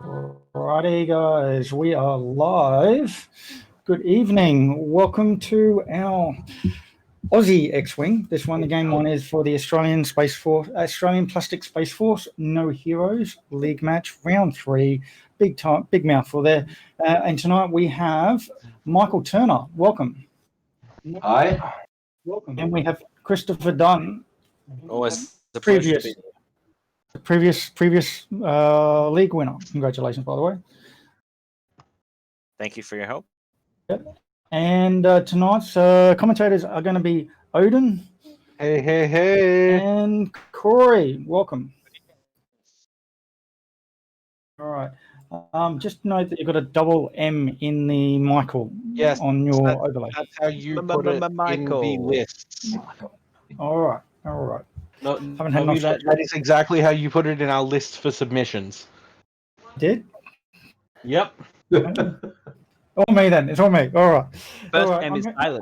Alrighty, guys, we are live. Good evening. Welcome to our Aussie X-wing. This one, the game one, is for the Australian Space Force, Australian Plastic Space Force No Heroes League match, round 3. Big time, big mouthful there. And tonight we have Michael Turner. Welcome. Hi. Welcome. And we have Christopher Dunn. Always a pleasure to be previous league winner. Congratulations, by the way. Thank you for your help. Yep. And tonight's commentators are going to be Odin. Hey. And Corey. Welcome. All right. Just note that you've got a double M in the Michael on your overlay. That's how you put it in the lists. All right. No, that is exactly how you put it in our list for submissions. Did? Yep. All me then. It's all me. All right. First M is silent.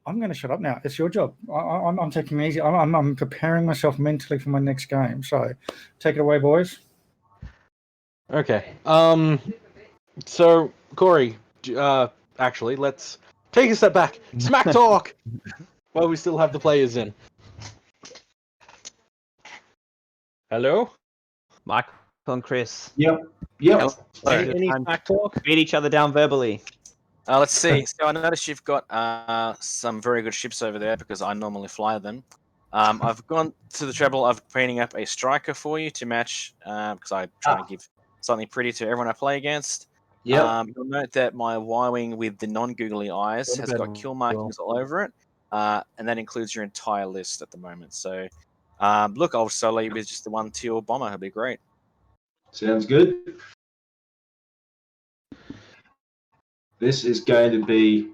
I'm going to shut up now. It's your job. I'm taking it easy. I'm preparing myself mentally for my next game. So take it away, boys. Okay. So, Corey, actually, let's take a step back. Smack talk! While we still have the players in. Hello? Michael and Chris. Yep. Any smack talk? Beat each other down verbally. Let's see. So I noticed you've got some very good ships over there because I normally fly them. I've gone to the trouble of painting up a striker for you to match because I try to give something pretty to everyone I play against. Yep. You'll note that my Y-wing with the non-googly eyes has got kill markings all over it, and that includes your entire list at the moment. So, look, I'll solo you with just the one teal bomber. It'll be great. Sounds good. This is going to be,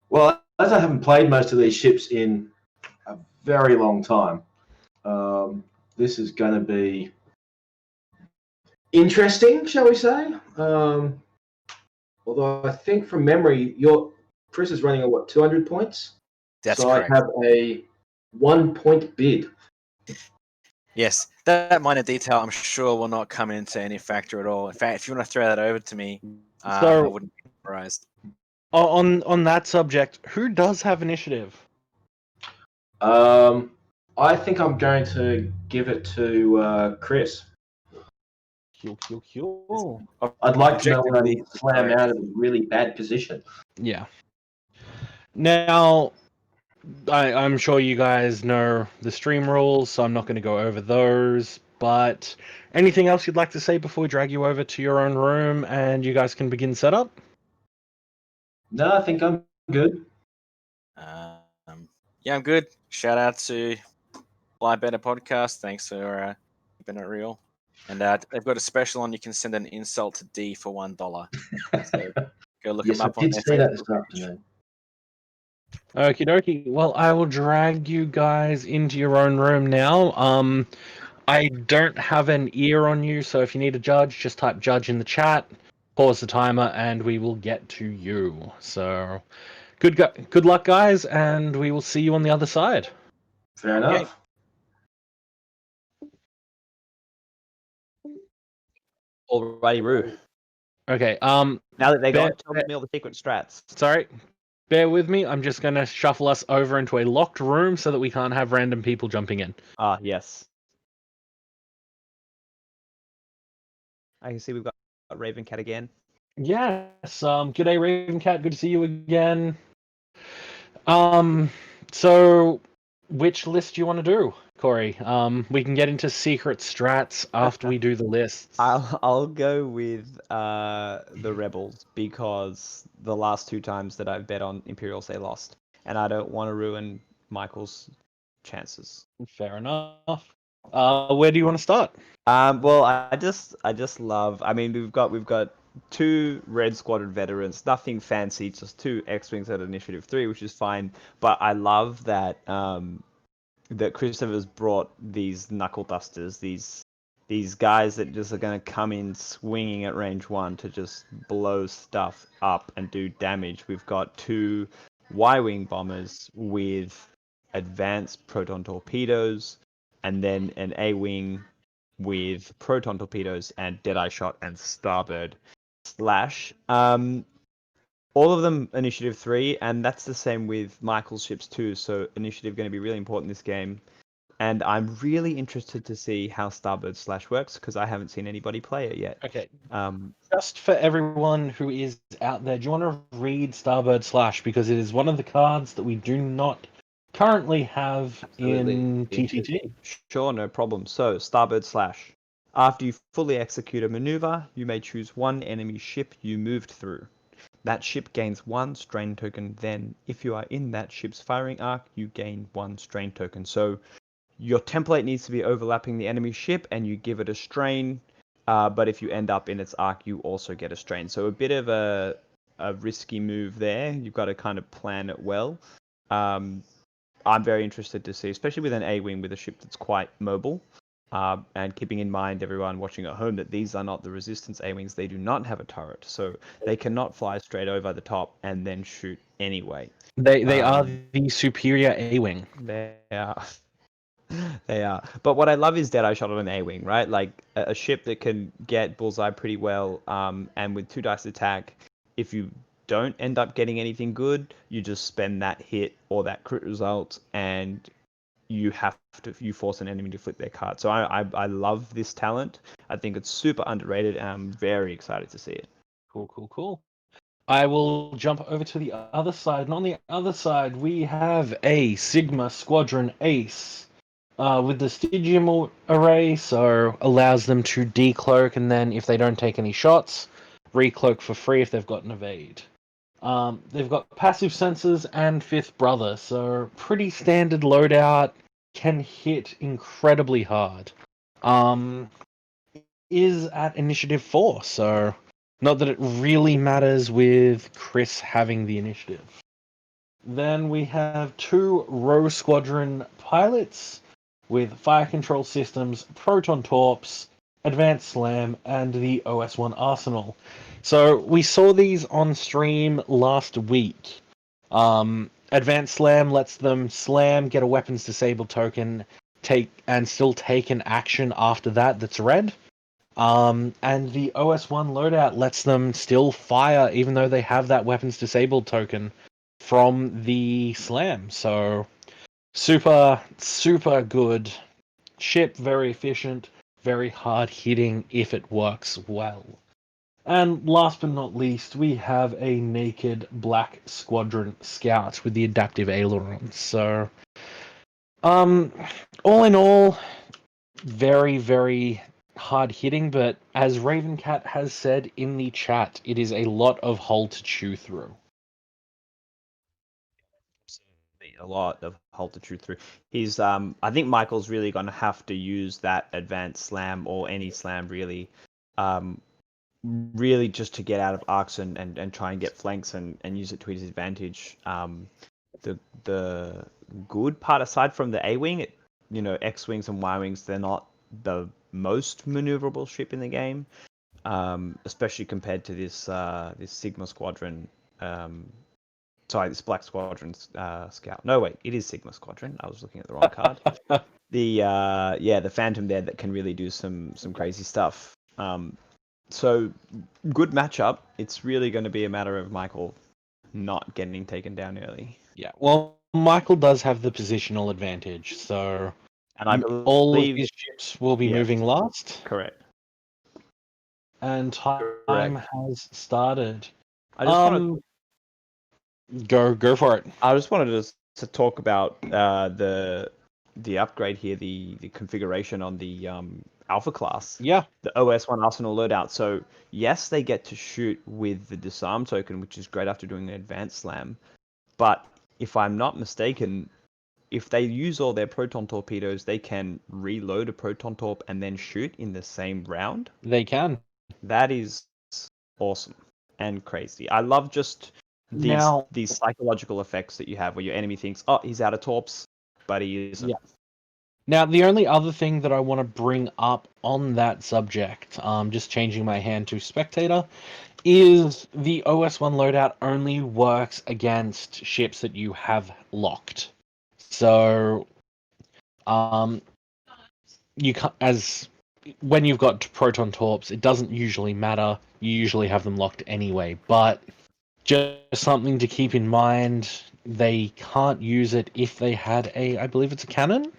well, as I haven't played most of these ships in a very long time, this is going to be interesting, shall we say? Although I think from memory, Chris is running at 200 points? That's so correct. I have a 1 point bid. Yes, that minor detail I'm sure will not come into any factor at all. In fact, if you want to throw that over to me, I wouldn't be surprised. On that subject, who does have initiative? I think I'm going to give it to Chris. Cool. I'd like to know when I need to slam out of a really bad position. Yeah. Now, I'm sure you guys know the stream rules, so I'm not going to go over those. But anything else you'd like to say before we drag you over to your own room and you guys can begin setup? No, I think I'm good. Yeah, I'm good. Shout out to Fly Better Podcast. Thanks for keeping it real. And they've got a special on. You can send an insult to D for $1. So go look them up on their Facebook page. Okie dokie. Well, I will drag you guys into your own room now. I don't have an ear on you, so if you need a judge, just type judge in the chat, pause the timer, and we will get to you. So, good luck, guys, and we will see you on the other side. Fair enough. Alrighty, Roo. Okay. Now that they're gone, tell me all the secret strats. Sorry. Bear with me. I'm just going to shuffle us over into a locked room so that we can't have random people jumping in. Ah, yes. I can see we've got Ravencat again. Yes. G'day, Ravencat. Good to see you again. So, which list do you want to do, Corey? We can get into secret strats after we do the lists. I'll go with the Rebels because the last 2 times that I've bet on Imperials they lost, and I don't want to ruin Michael's chances. Fair enough. Where do you want to start? Well, I just love. I mean, we've got 2 Red Squadron veterans, nothing fancy, just 2 X-wings at Initiative 3, which is fine. But I love that that Christopher's brought these knuckle dusters, these guys that just are going to come in swinging at range 1 to just blow stuff up and do damage. We've got 2 Y-wing bombers with advanced proton torpedoes, and then an A-wing with proton torpedoes and Deadeye Shot and Starboard Slash. All of them Initiative 3, and that's the same with Michael's ships too. So Initiative going to be really important in this game. And I'm really interested to see how Starboard Slash works because I haven't seen anybody play it yet. Okay. Just for everyone who is out there, do you want to read Starboard Slash? Because it is one of the cards that we do not currently have in TTT. Sure, no problem. So, Starboard Slash. After you fully execute a maneuver, you may choose one enemy ship you moved through. That ship gains 1 strain token. Then, if you are in that ship's firing arc, you gain 1 strain token. So, your template needs to be overlapping the enemy ship, and you give it a strain. But if you end up in its arc, you also get a strain. So a bit of a risky move there. You've got to kind of plan it well. I'm very interested to see, especially with an A-wing with a ship that's quite mobile. And keeping in mind, everyone watching at home, that these are not the Resistance A-wings. They do not have a turret, so they cannot fly straight over the top and then shoot anyway. They are the superior A-wing. They are. They are. But what I love is Deadeye Shot on an A-wing, right? Like a ship that can get bullseye pretty well, and with 2 dice attack, if you don't end up getting anything good, you just spend that hit or that crit result, and you force an enemy to flip their card. So I love this talent. I think it's super underrated, and I'm very excited to see it. Cool. I will jump over to the other side, and on the other side we have a Sigma Squadron Ace. With the Stygium array, so allows them to decloak, and then if they don't take any shots, recloak for free if they've got an evade. They've got passive sensors and Fifth Brother, so pretty standard loadout, can hit incredibly hard. Is at Initiative 4, so not that it really matters with Chris having the initiative. Then we have 2 Row Squadron pilots with fire control systems, proton torps, advanced slam, and the OS1 arsenal. So we saw these on stream last week. Advanced slam lets them slam, get a weapons disabled token, still take an action after that's red. And the OS1 loadout lets them still fire even though they have that weapons disabled token from the slam. So super good ship, very efficient, very hard hitting if it works well. And last but not least, we have a naked Black Squadron Scout with the adaptive ailerons. So all in all, very hard hitting, but as Ravencat has said in the chat, it is a lot of hull to chew through. A lot of hull to chew through. He's I think Michael's really going to have to use that advanced slam or any slam really just to get out of arcs and try and get flanks and use it to his advantage. The good part, aside from the A-wing, X-wings and Y-wings, they're not the most maneuverable ship in the game, especially compared to this Sigma Squadron. This Black Squadron Scout. No, wait, it is Sigma Squadron. I was looking at the wrong card. The Phantom there that can really do some crazy stuff. So good matchup. It's really going to be a matter of Michael not getting taken down early. Yeah, well, Michael does have the positional advantage, so and I all of his ships will be moving last. Correct. And time has started. I just want to go for it. I just wanted to talk about the upgrade here, the configuration on the Alpha class. Yeah. The OS1 Arsenal loadout. So yes, they get to shoot with the disarm token, which is great after doing an advanced slam. But if I'm not mistaken, if they use all their proton torpedoes, they can reload a proton torp and then shoot in the same round. They can. That is awesome and crazy. I love just these psychological effects that you have where your enemy thinks, oh, he's out of torps, but he isn't. Yeah. Now, the only other thing that I want to bring up on that subject, just changing my hand to spectator, is the OS1 loadout only works against ships that you have locked. So, you can, as when you've got proton torps, it doesn't usually matter. You usually have them locked anyway. But just something to keep in mind, they can't use it if they had I believe it's a cannon?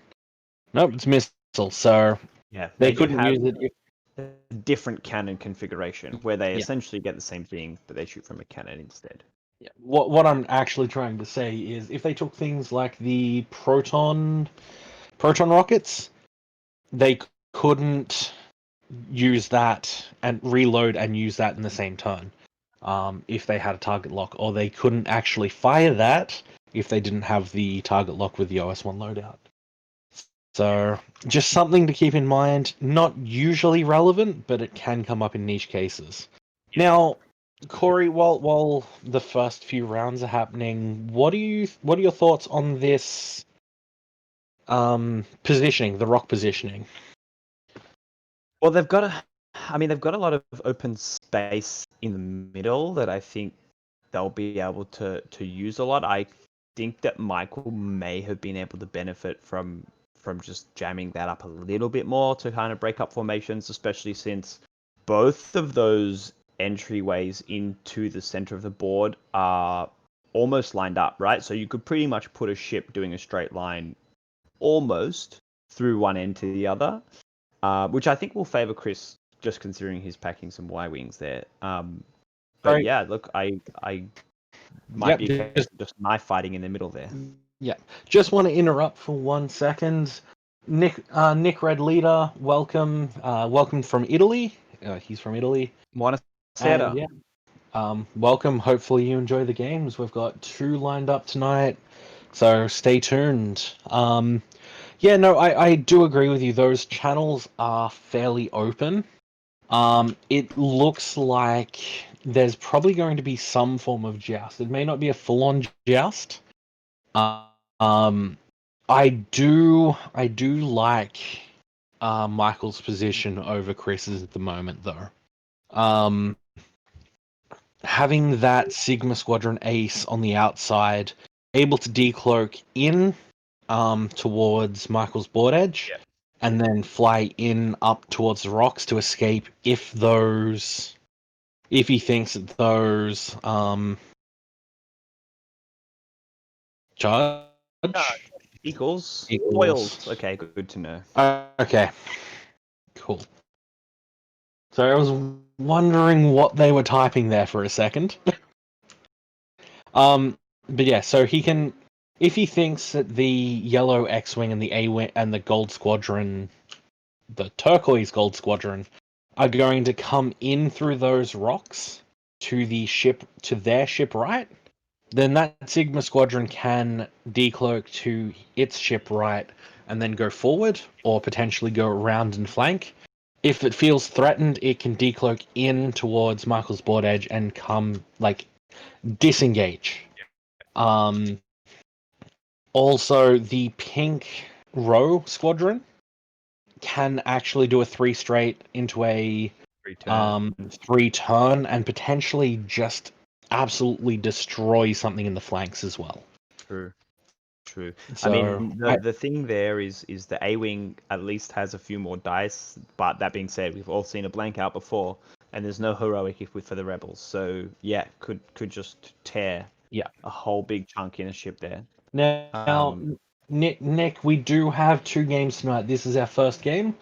Nope, it's missile. So Yeah, they do couldn't have use it if... a different cannon configuration where they Yeah. essentially get the same thing, but they shoot from a cannon instead. Yeah. What I'm actually trying to say is if they took things like the proton rockets, they couldn't use that and reload and use that in the same turn if they had a target lock, or they couldn't actually fire that if they didn't have the target lock with the OS1 loadout. So just something to keep in mind. Not usually relevant, but it can come up in niche cases. Now, Corey, while the first few rounds are happening, what are your thoughts on this positioning, the rock positioning? Well, they've got a lot of open space in the middle that I think they'll be able to use a lot. I think that Michael may have been able to benefit from just jamming that up a little bit more to kind of break up formations, especially since both of those entryways into the center of the board are almost lined up, right? So you could pretty much put a ship doing a straight line almost through one end to the other, which I think will favor Chris, just considering he's packing some Y-wings there. But Right. yeah, look, I might be a case of just knife fighting in the middle there. Yeah, just want to interrupt for 1 second. Nick Red Leader, welcome from Italy. He's from Italy. Buonasera. Yeah, welcome. Hopefully you enjoy the games. We've got 2 lined up tonight, so stay tuned. Yeah, no, I do agree with you. Those channels are fairly open. It looks like there's probably going to be some form of joust. It may not be a full-on joust. I do like Michael's position over Chris's at the moment, though. Having that Sigma Squadron Ace on the outside, able to decloak in towards Michael's board edge, and then fly in up towards the rocks to escape if he thinks that those charge. Equals. Equals. Foils. Okay, good to know. Okay. Cool. So I was wondering what they were typing there for a second. But yeah, so he can, if he thinks that the yellow X-wing and the A-wing and the gold squadron, the turquoise gold squadron, are going to come in through those rocks to their ship right, then that Sigma squadron can decloak to its ship right and then go forward, or potentially go around and flank. If it feels threatened, it can decloak in towards Michael's board edge and come, disengage. Also, the pink row squadron can actually do a 3 straight into a 3 turn and potentially just absolutely destroy something in the flanks as well. True. So, I mean, the thing there is the A-wing at least has a few more dice, but that being said, we've all seen a blank out before, and there's no heroic for the rebels. So yeah, could just tear a whole big chunk in a ship there. Now, Nick, we do have 2 games tonight. This is our first game.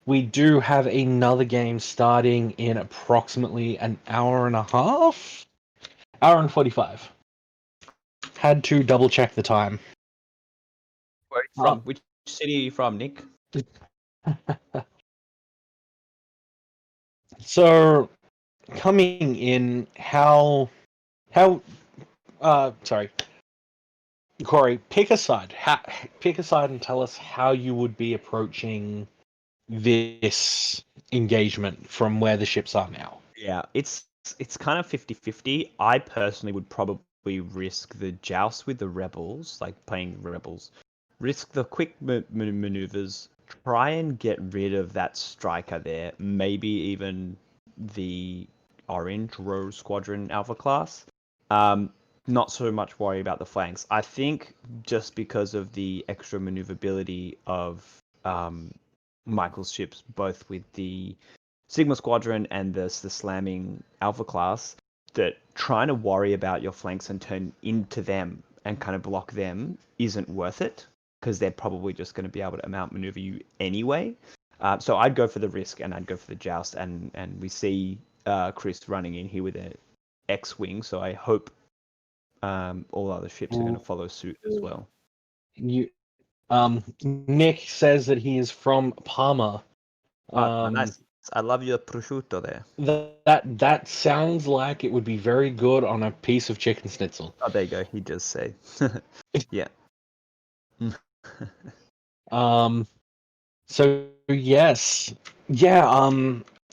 We do have another game starting in approximately an hour and a half, hour and 45. Had to double check the time. Where are you from? Which city are you from, Nick? So, coming in, sorry, Corey, pick a side. Pick a side and tell us how you would be approaching this engagement from where the ships are now. Yeah, it's kind of 50-50. I personally would probably risk the joust with the rebels, like playing rebels. Risk the quick maneuvers. Try and get rid of that striker there. Maybe even the orange row squadron alpha class. Not so much worry about the flanks. I think just because of the extra maneuverability of Michael's ships, both with the Sigma Squadron and the slamming Alpha class, that trying to worry about your flanks and turn into them and kind of block them isn't worth it, because they're probably just going to be able to outmaneuver you anyway. So I'd go for the risk, and I'd go for the joust, and we see Chris running in here with an X-wing, so I hope all other ships are going to follow suit as well. Nick says that he is from Parma. Nice. I love your prosciutto there. That sounds like it would be very good on a piece of chicken schnitzel. Oh, there you go. He does say. Yeah. So yes, yeah.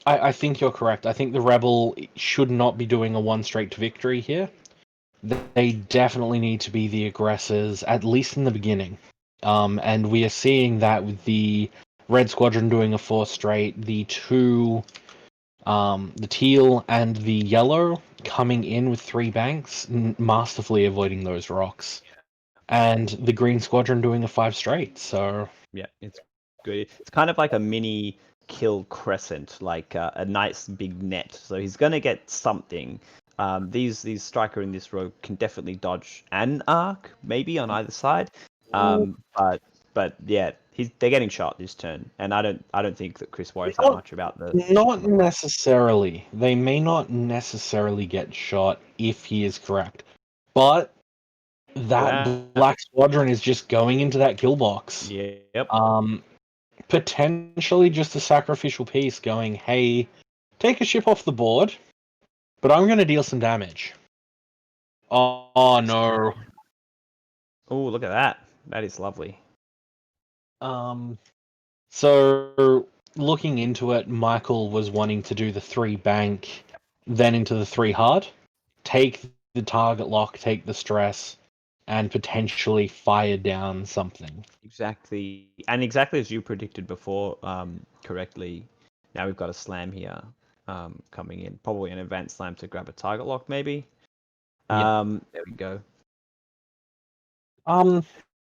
I think you're correct. I think the Rebel should not be doing a one straight to victory here. They definitely need to be the aggressors, at least in the beginning. And we are seeing that with the Red Squadron doing a 4 straight, the teal and the yellow coming in with 3 banks, masterfully avoiding those rocks, and the Green Squadron doing a 5 straight. So yeah, it's good. It's kind of like a mini kill crescent, like a nice big net. So he's gonna get something. These striker in this row can definitely dodge an arc, maybe on either side. But yeah, they're getting shot this turn, and I don't think that Chris worries that much about the. Not necessarily. They may not necessarily get shot if he is correct, but that Black Squadron is just going into that kill box. Yep. Potentially just a sacrificial piece going, hey, take a ship off the board, but I'm going to deal some damage. Oh no. Oh, look at that. That is lovely. So looking into it, Michael was wanting to do the 3 bank, then into the 3 hard, take the target lock, take the stress, and potentially fire down something. Exactly, and exactly as you predicted before, correctly. Now we've got a slam here, coming in, probably an advanced slam to grab a target lock, maybe. Yeah. There we go.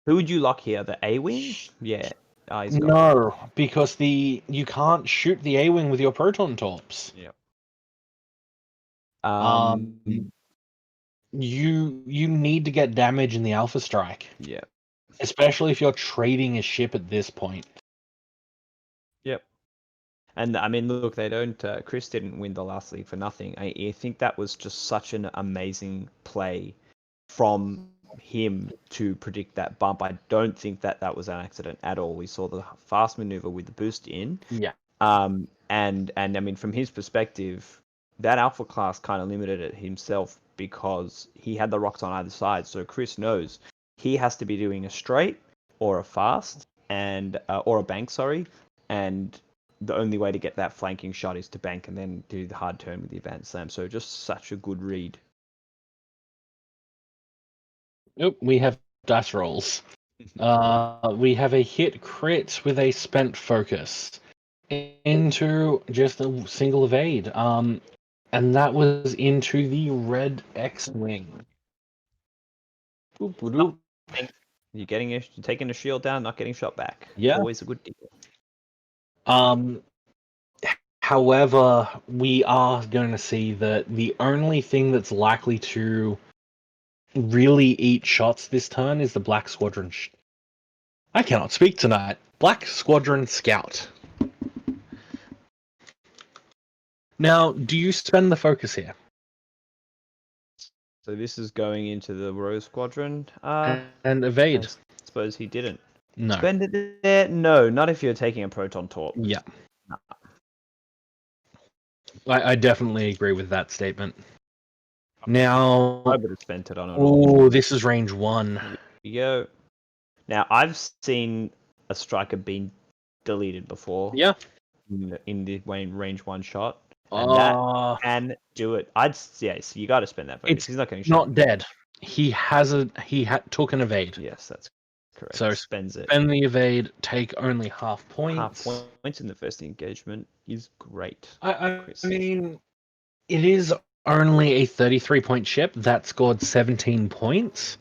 Who would you lock here? The A-wing? Yeah. No, because you can't shoot the A-wing with your proton torps. Yep. You need to get damage in the Alpha Strike. Yeah. Especially if you're trading a ship at this point. Yep. And I mean, look, they don't. Chris didn't win the last league for nothing. I think that was just such an amazing play from him to predict that bump. I don't think that was an accident at all. We saw the fast maneuver with the boost in. Yeah. And I mean, from his perspective, that Alpha class kind of limited it himself because he had the rocks on either side. So Chris knows he has to be doing a straight or a fast and or a bank, sorry, and the only way to get that flanking shot is to bank and then do the hard turn with the advanced slam. So just such a good read. Nope, we have dice rolls. We have a hit crit with a spent focus into just a single evade. And that was into the red X-wing. You're taking a shield down, not getting shot back. Yeah. Always a good deal. However, we are going to see that the only thing that's likely to really eat shots this turn is the Black Squadron. I cannot speak tonight. Black Squadron Scout. Now, do you spend the focus here? So this is going into the Rose Squadron. And evade. I suppose he didn't. No. Spend it there? No, not if you're taking a proton torp. Yeah. No. I definitely agree with that statement. Now, I would have spent it on it. Oh, this is range 1. Here we go. Now, I've seen a striker being deleted before. Yeah. In the range 1 shot. And that can do it. So you got to spend that focus. He's not getting shot. Not dead. He took an evade. Yes, that's correct. So spends it. Spend the evade, take only half points. Half points in the first engagement is great. I mean, it is only a 33-point ship that scored 17 points,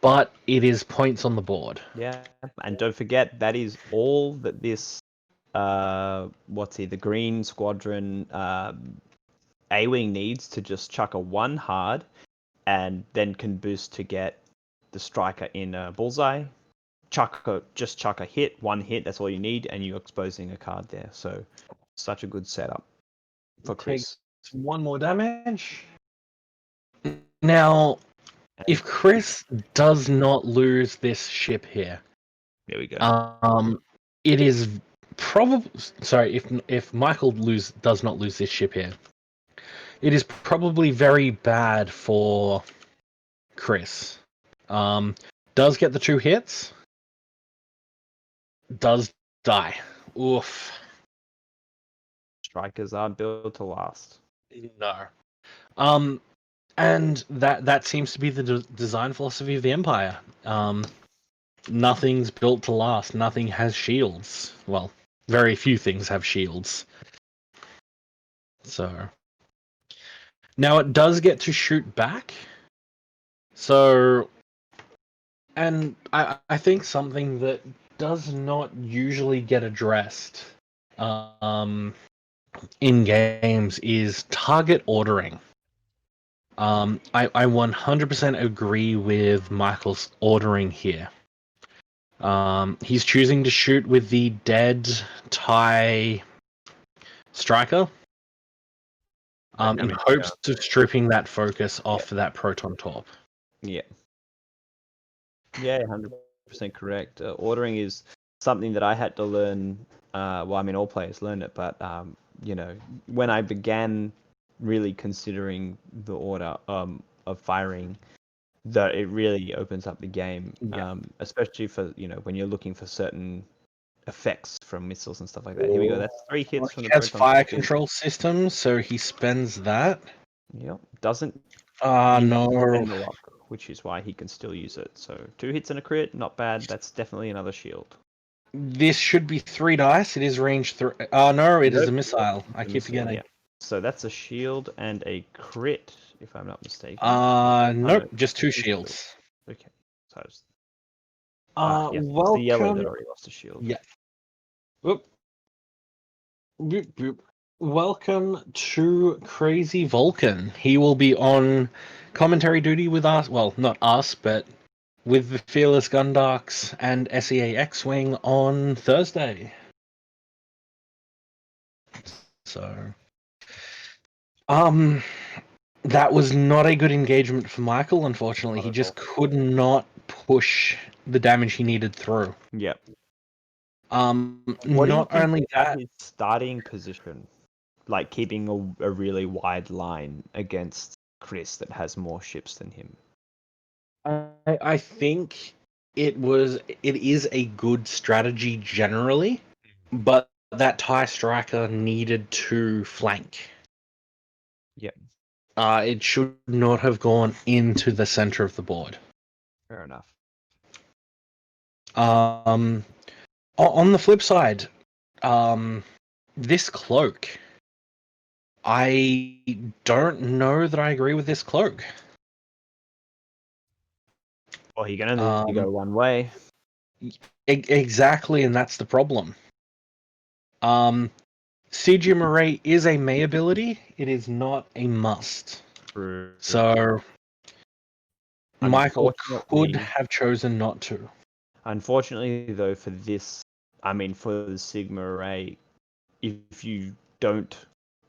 but it is points on the board. Yeah, and don't forget that is all that this the Green Squadron A-Wing needs to just chuck a 1 hard, and then can boost to get the striker in a bullseye. Just chuck a hit, 1 hit, that's all you need, and you're exposing a card there. So such a good setup for Chris. Takes 1 more damage. Now, if Chris does not lose this ship here, There we go. it is probably if Michael does not lose this ship here, it is probably very bad for Chris. Does get the 2 hits, does die. Oof. Strikers aren't built to last. No. And that seems to be the design philosophy of the Empire. Nothing's built to last. Nothing has shields. Well, very few things have shields. So now it does get to shoot back. So, and I think something that does not usually get addressed in games is target ordering. I 100% agree with Michael's ordering here. He's choosing to shoot with the dead TIE striker in hopes of stripping that focus off that proton torp. Yeah. Yeah, 100% correct. Ordering is something that I had to learn. Well, I mean, all players learn it, but when I began really considering the order of firing, that it really opens up the game, especially for when you're looking for certain effects from missiles and stuff like that. Here we go. That's 3 hits from the He has proton fire torpedo. control system, so he spends that. Yep. Doesn't no. spend the lock, which is why he can still use it. So 2 hits and a crit, not bad. That's definitely another shield. This should be 3 dice. It is range 3. No, it is a missile. I keep forgetting. Yeah. So that's a shield and a crit, if I'm not mistaken. Nope, just 2 shields. Okay. So yes, welcome. it's the yellow that already lost a shield. Yeah. Whoop. Boop, boop. Welcome to Crazy Vulcan. He will be on commentary duty with us. Well, not us, but with the Fearless Gundarks and SEA X-Wing on Thursday. So, that was not a good engagement for Michael, unfortunately. He just could not push the damage he needed through. Yep. Not only that, his starting position, like keeping a really wide line against Chris that has more ships than him. I think it is a good strategy generally, but that TIE striker needed to flank. Yep. It should not have gone into the center of the board. Fair enough. On the flip side, this cloak, I don't know that I agree with this cloak. Well, he can only go one way. Exactly, and that's the problem. CG Murray is a May ability. It is not a must. True. So Michael could have chosen not to. Unfortunately, though, for the Sigma Array, if you don't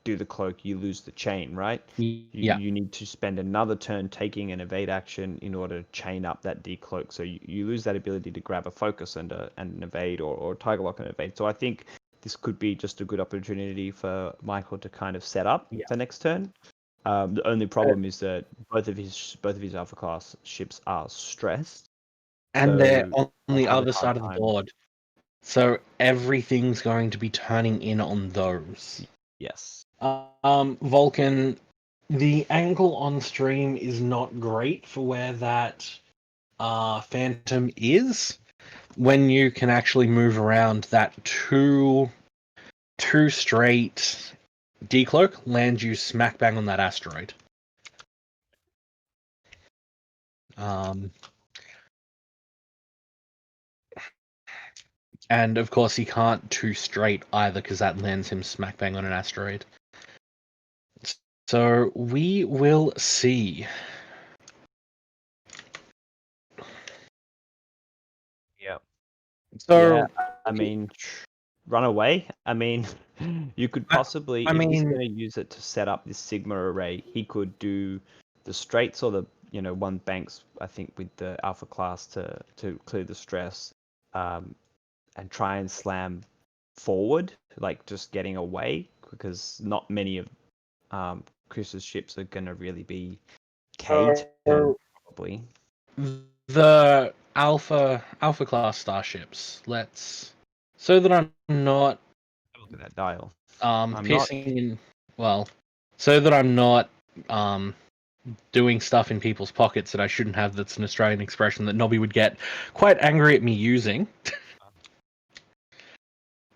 do the cloak, you lose the chain, right? You need to spend another turn taking an evade action in order to chain up that decloak. So you lose that ability to grab a focus and an evade or tiger lock and evade. So I think this could be just a good opportunity for Michael to kind of set up the next turn. The only problem is that both of his Alpha class ships are stressed, and they're on the other side of the board. So everything's going to be turning in on those. Yes. Vulcan, the angle on stream is not great for where that Phantom is. When you can actually move around, that two straight decloak lands you smack bang on that asteroid. And of course, he can't too straight either because that lands him smack bang on an asteroid. So we will see. Yeah. So Yeah, I mean, run away. I mean, you could possibly, I if he's mean- going to use it to set up this Sigma array, he could do the straights or the one banks. I think with the Alpha class to clear the stress, and try and slam forward, like just getting away, because not many of Chris's ships are going to really be K turn probably. The alpha class starships. So that I'm not Look at that dial. pissing in. Well, so that I'm not doing stuff in people's pockets that I shouldn't have. That's an Australian expression that Nobby would get quite angry at me using.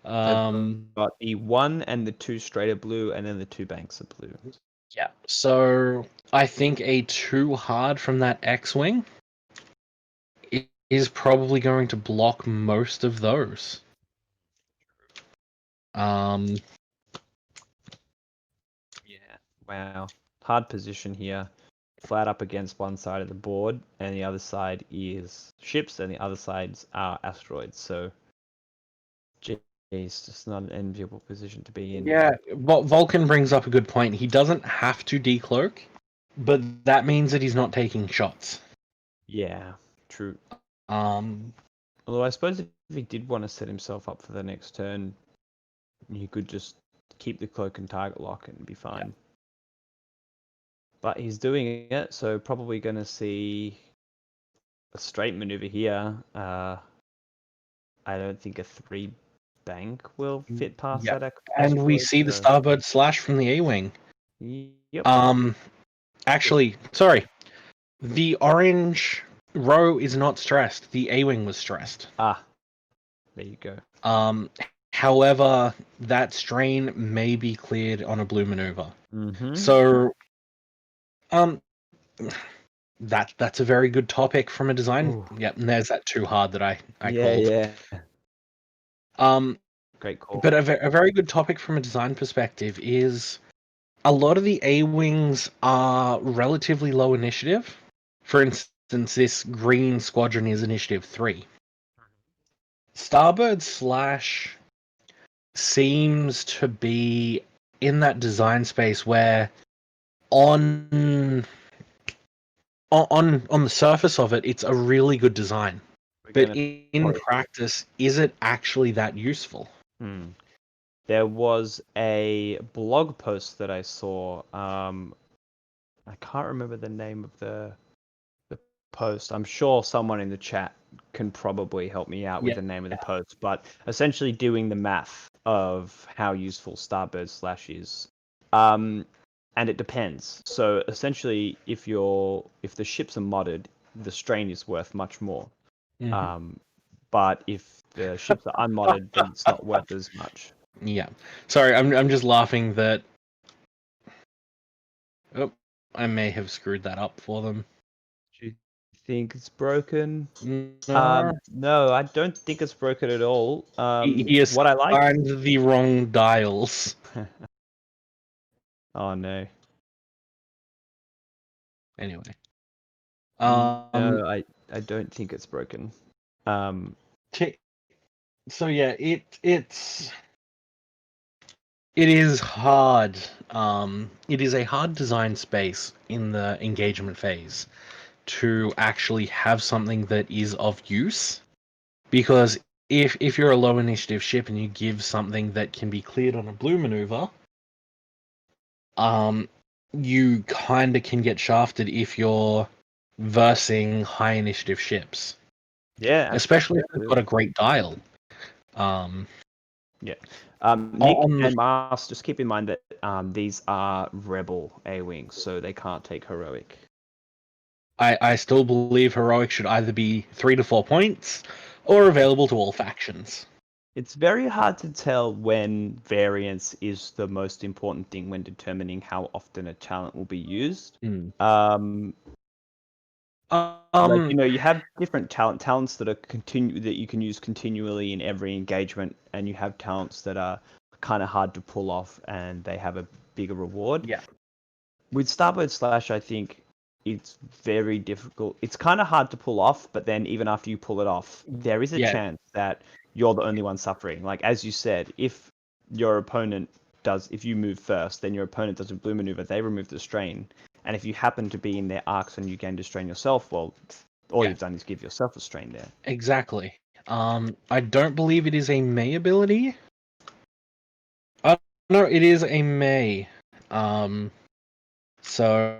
Got the 1 and the 2 straight are blue, and then the 2 banks are blue. Yeah. So I think a 2 hard from that X-wing is probably going to block most of those. Yeah. Wow. Hard position here. Flat up against one side of the board, and the other side is ships, and the other sides are asteroids. So, it's just not an enviable position to be in. Yeah, Vulcan brings up a good point. He doesn't have to decloak, but that means that he's not taking shots. Yeah, true. Um, Although I suppose if he did want to set himself up for the next turn, he could just keep the cloak and target lock and be fine. Yeah. But he's doing it, so probably going to see a straight maneuver here. I don't think a 3 bank will fit past that. And we see the starboard slash from the A-wing. Yep. Actually, sorry. The orange row is not stressed. The A-wing was stressed. Ah, there you go. However, that strain may be cleared on a blue maneuver. Mm-hmm. So, that's a very good topic from a design. Ooh. Yep, and there's that 2 hard that I called. Yeah. Great call. But a very good topic from a design perspective is a lot of the A-wings are relatively low initiative. For instance, this green squadron is initiative 3. Starboard slash seems to be in that design space where on the surface of it, it's a really good design. But in practice, is it actually that useful? There was a blog post that I saw. I can't remember the name of the post. I'm sure someone in the chat can probably help me out with the name of the post. But essentially doing the math of how useful Starboard slash is. And it depends. So essentially, if the ships are modded, the strain is worth much more. Mm-hmm. But if the ships are unmodded, then it's not worth as much. Yeah. Sorry, I'm just laughing that. Oh, I may have screwed that up for them. Do you think it's broken? No, no, I don't think it's broken at all. he has what I like. Find the wrong dials. Oh no. Anyway. No, I don't think it's broken. So yeah, it is hard. It is a hard design space in the engagement phase to actually have something that is of use, because if you're a low initiative ship and you give something that can be cleared on a blue maneuver, you kind of can get shafted if you're versing high initiative ships. Yeah, especially if they've got a great dial. Yeah. Nick and Mars, just keep in mind that these are Rebel A-Wings, so they can't take Heroic. I still believe Heroic should either be 3 to 4 points or available to all factions. It's very hard to tell when variance is the most important thing when determining how often a talent will be used. Like, you know, you have different talents that are that you can use continually in every engagement, and you have talents that are kind of hard to pull off and they have a bigger reward. Yeah. With Starboard Slash, I think it's very difficult. It's kind of hard to pull off, but then even after you pull it off, there is a Yeah. chance that you're the only one suffering. Like, as you said, if your opponent if you move first, then your opponent does a blue maneuver, they remove the strain. And if you happen to be in their arcs and you gain to strain yourself, well, all you've done is give yourself a strain there. Exactly. I don't believe it is a May ability. No, it is a May. So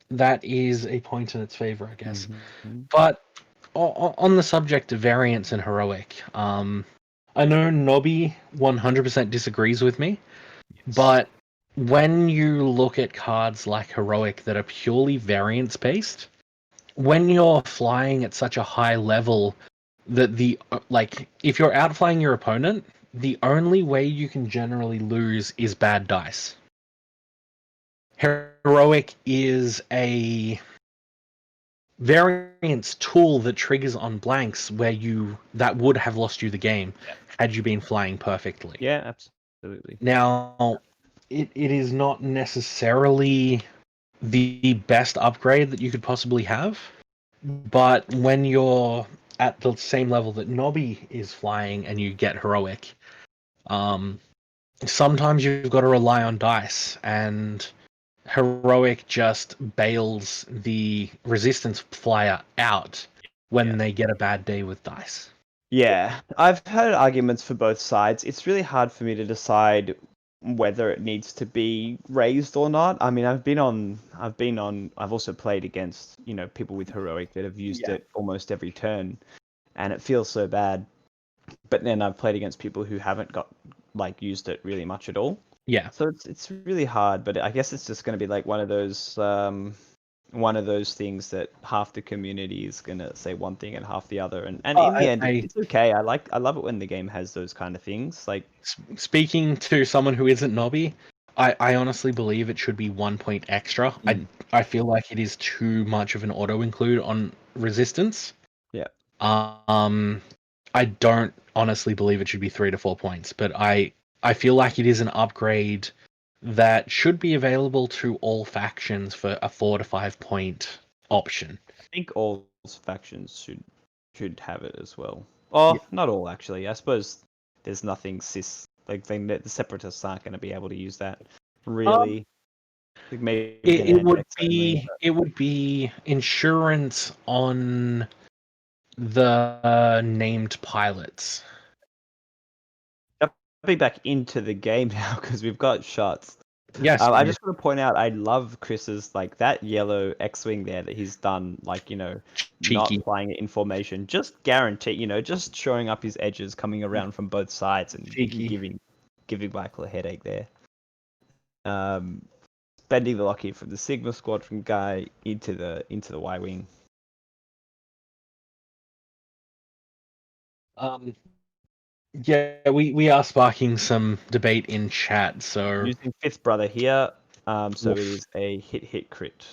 that is a point in its favor, I guess. Mm-hmm. But on the subject of variance and heroic, I know Nobby 100% disagrees with me, but when you look at cards like heroic that are purely variance based, when you're flying at such a high level that if you're outflying your opponent, the only way you can generally lose is bad dice. Heroic is a variance tool that triggers on blanks that would have lost you the game had you been flying perfectly. Yeah, absolutely. Now, it is not necessarily the best upgrade that you could possibly have, but when you're at the same level that Nobby is flying and you get heroic, sometimes you've got to rely on dice, and heroic just bails the resistance flyer out when they get a bad day with dice. Yeah, I've heard arguments for both sides. It's really hard for me to decide whether it needs to be raised or not. I mean, I've also played against, you know, people with heroic that have used it almost every turn, and it feels so bad. But then I've played against people who haven't used it really much at all. Yeah. So it's really hard, but I guess it's just going to be like one of those things that half the community is gonna say one thing and half the other, and in the end, it's okay. I love it when the game has those kind of things. Like, speaking to someone who isn't Nobby, I honestly believe it should be 1 point extra. I feel like it is too much of an auto include on resistance. Yeah. I don't honestly believe it should be 3 to 4 points, but I feel like it is an upgrade that should be available to all factions for a 4 to 5 point option. I think all factions should have it as well. Oh, not all actually. I suppose there's nothing the separatists aren't going to be able to use that really. Like maybe it would be insurance on the named pilots. Jumping back into the game now because we've got shots. Yes. I just want to point out I love Chris's that yellow X-wing there that he's done, cheeky. Not flying it in formation, just guarantee, just showing up his edges coming around from both sides and cheeky. giving Michael a headache there. Bending the lock from the Sigma Squadron guy into the Y-wing. Yeah, we are sparking some debate in chat. So using Fifth Brother here, so it is a hit crit,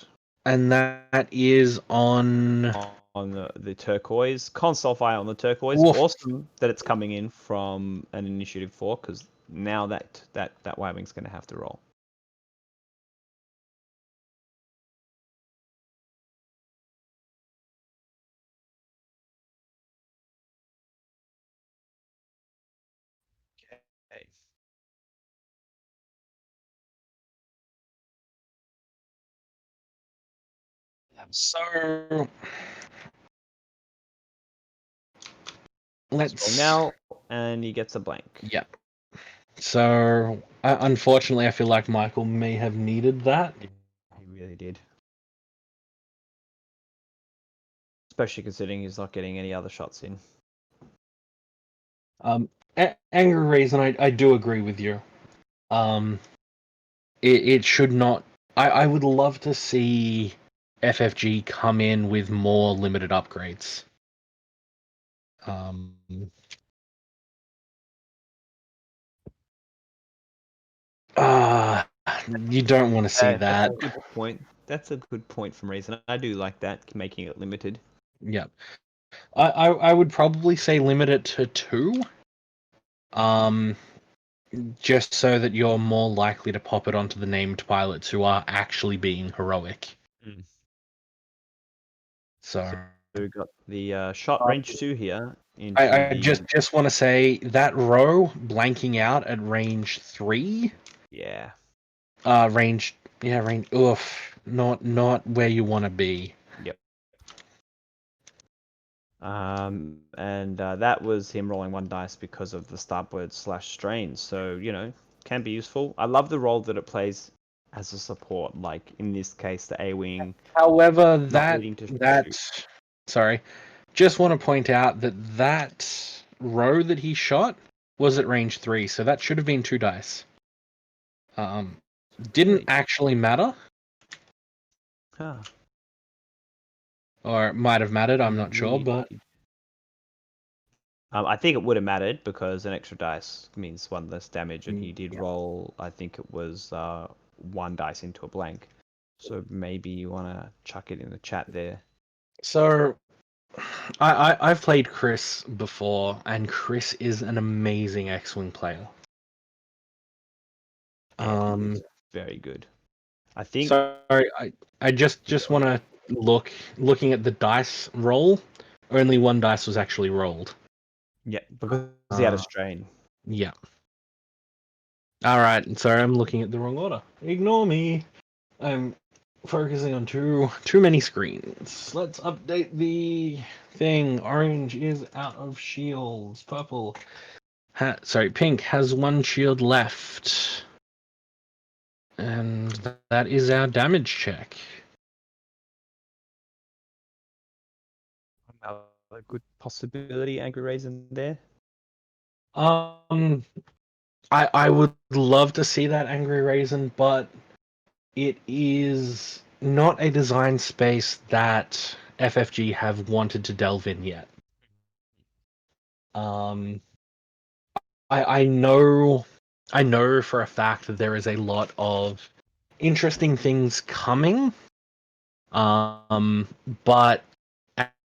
and that is on the turquoise console fire on the turquoise. Woof. Awesome that it's coming in from an initiative 4 because now that Y-wing's going to have to roll. So let's now, and he gets a blank. Yeah. So unfortunately, I feel like Michael may have needed that. He really did, especially considering he's not getting any other shots in. Angry reason, I do agree with you. It should not. I would love to see FFG come in with more limited upgrades. You don't want to see that. That's a good point. that's a good point from Reason. I do like that, making it limited. Yeah. I would probably say limit it to 2. Just so that you're more likely to pop it onto the named pilots who are actually being heroic. Mm. So we've got the shot range 2 here. I just want to say that row blanking out at range 3. Yeah. Range. Oof. Not where you want to be. Yep. And that was him rolling 1 dice because of the starboard / strain. So, can be useful. I love the role that it plays as a support, like in this case, the A-wing. However, sorry, just want to point out that row that he shot was at range 3, so that should have been 2 dice. Didn't actually matter. Huh. Or it might have mattered, I'm not sure, but... I think it would have mattered because an extra dice means 1 less damage, and he did roll, I think it was 1 dice into a blank. So maybe you want to chuck it in the chat there. So, I've played Chris before, and Chris is an amazing X-Wing player. Yeah, very good. I think. Sorry, I just want to looking at the dice roll. Only 1 dice was actually rolled. Yeah, because he had a strain. Yeah. All right. Sorry, I'm looking at the wrong order. Ignore me. I'm focusing on too many screens. Let's update the thing. Orange is out of shields. Purple. Pink has 1 shield left. And that is our damage check. A good possibility, Angry Raisin there. I would love to see that Angry Raisin, but it is not a design space that FFG have wanted to delve in yet. I know for a fact that there is a lot of interesting things coming. But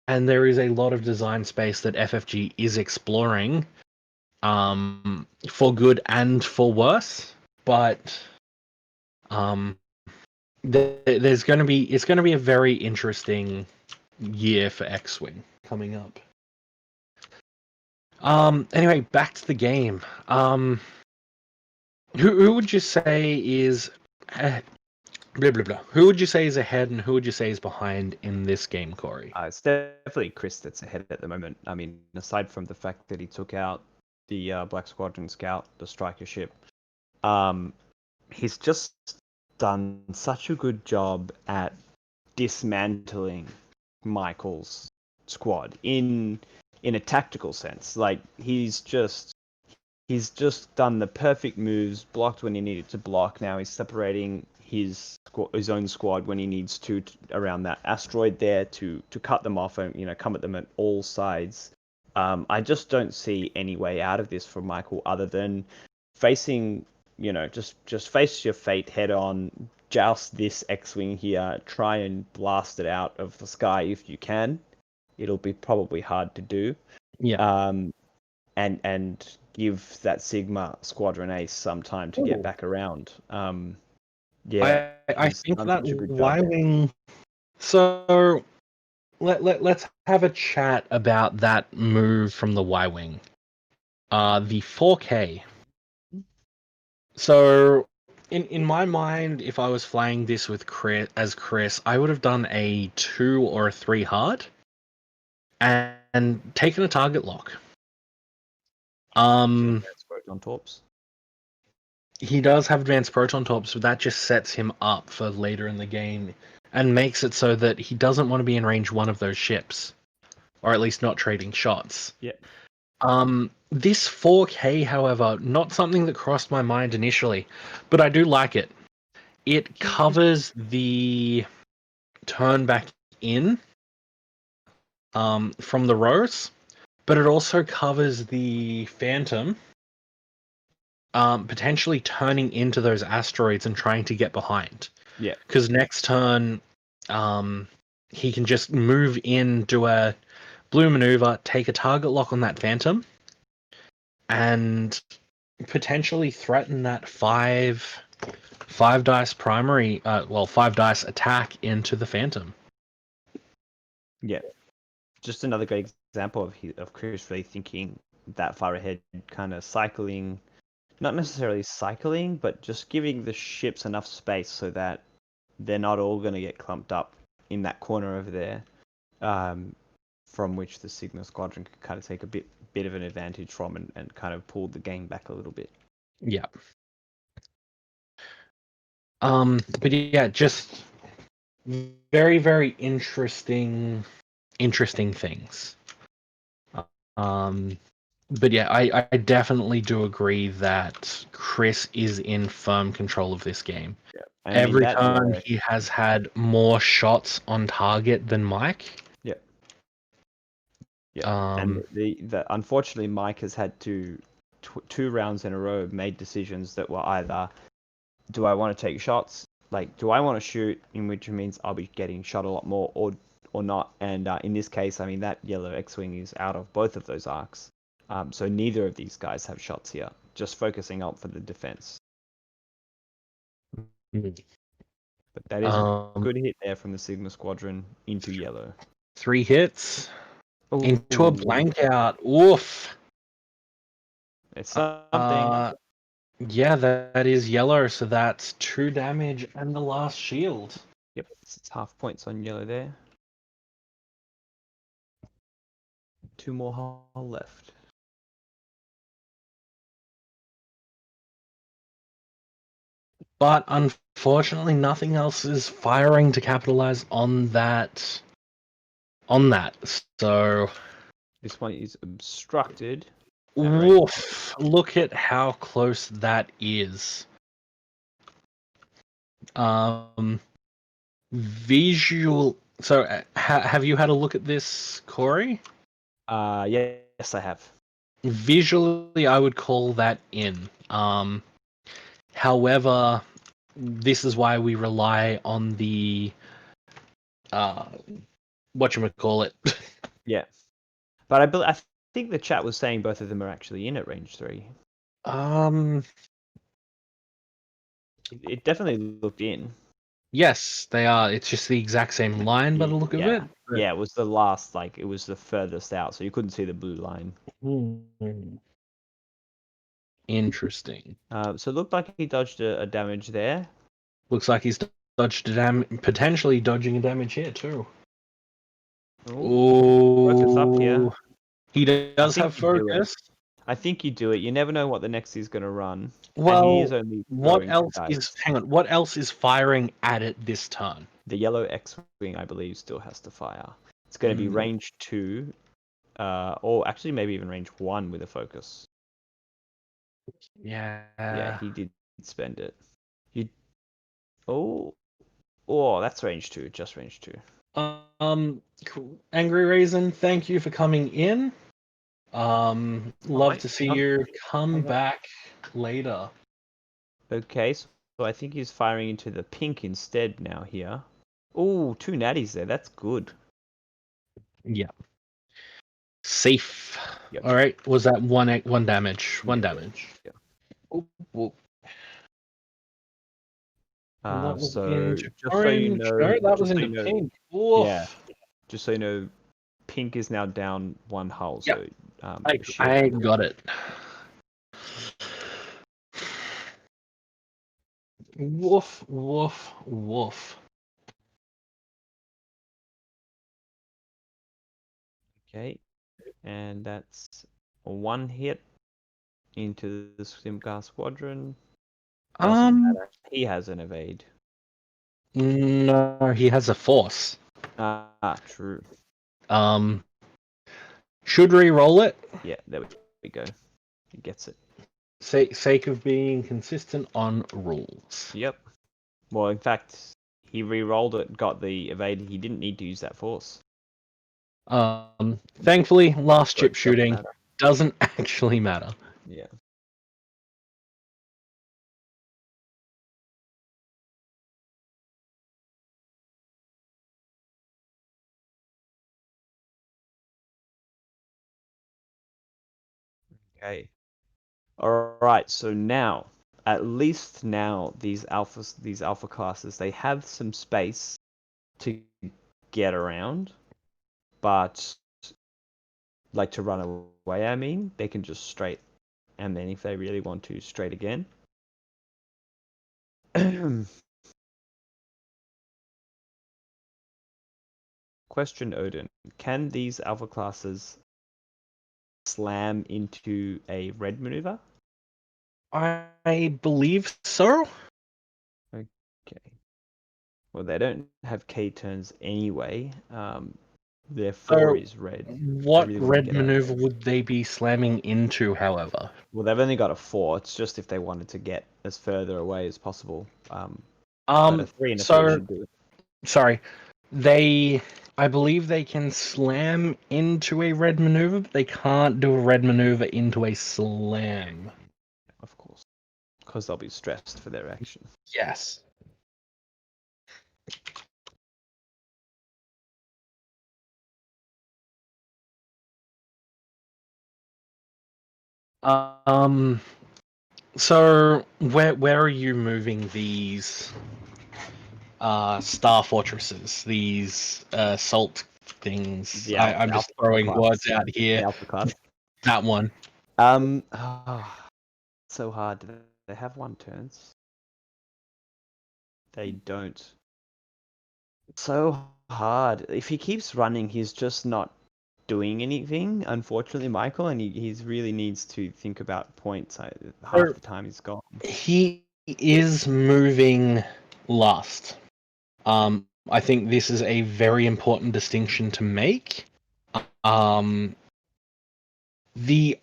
there is a lot of design space that FFG is exploring, for good and for worse. But it's going to be a very interesting year for X-Wing coming up. Anyway, back to the game. Who would you say is blah blah blah? Who would you say is ahead, and who would you say is behind in this game, Corey? It's definitely Chris that's ahead at the moment. I mean, aside from the fact that he took out the Black Squadron Scout, the striker ship, he's just done such a good job at dismantling Michael's squad in a tactical sense. Like he's just done the perfect moves, blocked when he needed to block. Now he's separating his own squad when he needs to around that asteroid there to cut them off and come at them at all sides. I just don't see any way out of this for Michael other than facing, just face your fate head on, joust this X-Wing here, try and blast it out of the sky if you can. It'll be probably hard to do. Yeah. And give that Sigma Squadron Ace some time to get back around. Yeah, I think that Y-Wing. So let's have a chat about that move from the Y-Wing. The 4K. So in my mind, if I was flying this with Chris, I would have done a 2 or a 3 hard and taken a target lock. Proton torps. He does have advanced proton torps, but that just sets him up for later in the game and makes it so that he doesn't want to be in range 1 of those ships, or at least not trading shots. Yeah. This 4K, however, not something that crossed my mind initially, but I do like it. It covers the turn back in from the rows, but it also covers the Phantom potentially turning into those asteroids and trying to get behind. Yeah. Because next turn, he can just move in, do a blue maneuver, take a target lock on that Phantom, and potentially threaten that five dice primary, 5 dice attack into the Phantom. Yeah. Just another great example of Chris really thinking that far ahead, kind of cycling, not necessarily cycling, but just giving the ships enough space so that they're not all going to get clumped up in that corner over there, from which the Sigma Squadron could kind of take a bit of an advantage from and kind of pull the game back a little bit. Yeah. But yeah, just very, very interesting things. But yeah, I definitely do agree that Chris is in firm control of this game. Yeah. Every time he has had more shots on target than Mike. Yeah. Yeah. And the unfortunately, Mike has had to 2 rounds in a row made decisions that were either, do I want to take shots? Like, do I want to shoot? In which means I'll be getting shot a lot more, or not. And in this case, I mean, that yellow X-wing is out of both of those arcs. So neither of these guys have shots here. Just focusing up for the defense. Mm. But that is a good hit there from the Sigma Squadron into yellow. 3 hits Ooh. into a blank out. Oof. It's something. Yeah, that is yellow, so that's 2 damage and the last shield. Yep, it's half points on yellow there. 2 more hull left. But unfortunately, nothing else is firing to capitalize on that. So, This one is obstructed. woof! Look at how close that is. Visual. So, have you had a look at this, Corey? Yes, I have. Visually, I would call that in. However, this is why we rely on the whatchamacallit. Yeah. But I think the chat was saying both of them are actually in at range 3. It definitely looked in. Yes, they are. It's just the exact same line by the look of it. But... Yeah, it was the last, like, it was the furthest out, so you couldn't see the blue line. Interesting. So it looked like he dodged a damage there. Looks like he's dodged potentially dodging a damage here too. Ooh, focus up here. He does have focus. I think you do it. You never know what the next is going to run. Well, and he is only what else is? Hang on. What else is firing at it this turn? The yellow X-wing, I believe, still has to fire. It's going to be range 2, or actually maybe even range 1 with a focus. Yeah, he did spend it. Oh, that's range 2. Just range 2. Cool. Angry Raisin, thank you for coming in. Love to see you come back later. Okay, so I think he's firing into the pink instead now here. Oh, 2 natties there. That's good. Yeah. Safe. Yep. All right. Was that one damage? One damage. Yeah. Ooh. So just so you know, that was into pink. Oof. Yeah. Just so you know, pink is now down 1 hull. Yep. So I got it. Woof, woof, woof. Okay, and that's 1 hit into the Simcar Squadron. Doesn't matter. He has an evade. No, he has a force. True. Should re-roll it? Yeah, there we go. He gets it. Sake of being consistent on rules. Yep. Well, in fact, he re-rolled it, got the evade. He didn't need to use that force. Thankfully, last chip shooting doesn't actually matter. Yeah. Okay. All right. So now, at least now, these alpha classes, they have some space to get around, but like to run away. I mean, they can just straight, and then if they really want to, straight again. Question, Odin. Can these alpha classes slam into a red maneuver? I believe so. Okay. Well, they don't have K turns anyway. Their 4 is red. What really wanna red get out of maneuver would they be slamming into, however? Well, they've only got a 4. It's just if they wanted to get as further away as possible. But a 3 and a 3 So should do it. sorry, I believe they can slam into a red maneuver, but they can't do a red maneuver into a slam. Of course. Because they'll be stressed for their action. Yes. So where are you moving these star fortresses, these salt things? The I'm just throwing class. words out here. The alpha class. That one. So hard. Do they have 1 turns? They don't. So hard. If he keeps running, he's just not doing anything, unfortunately, Michael, and he really needs to think about points. Half the time he's gone. He is moving last. I think this is a very important distinction to make. The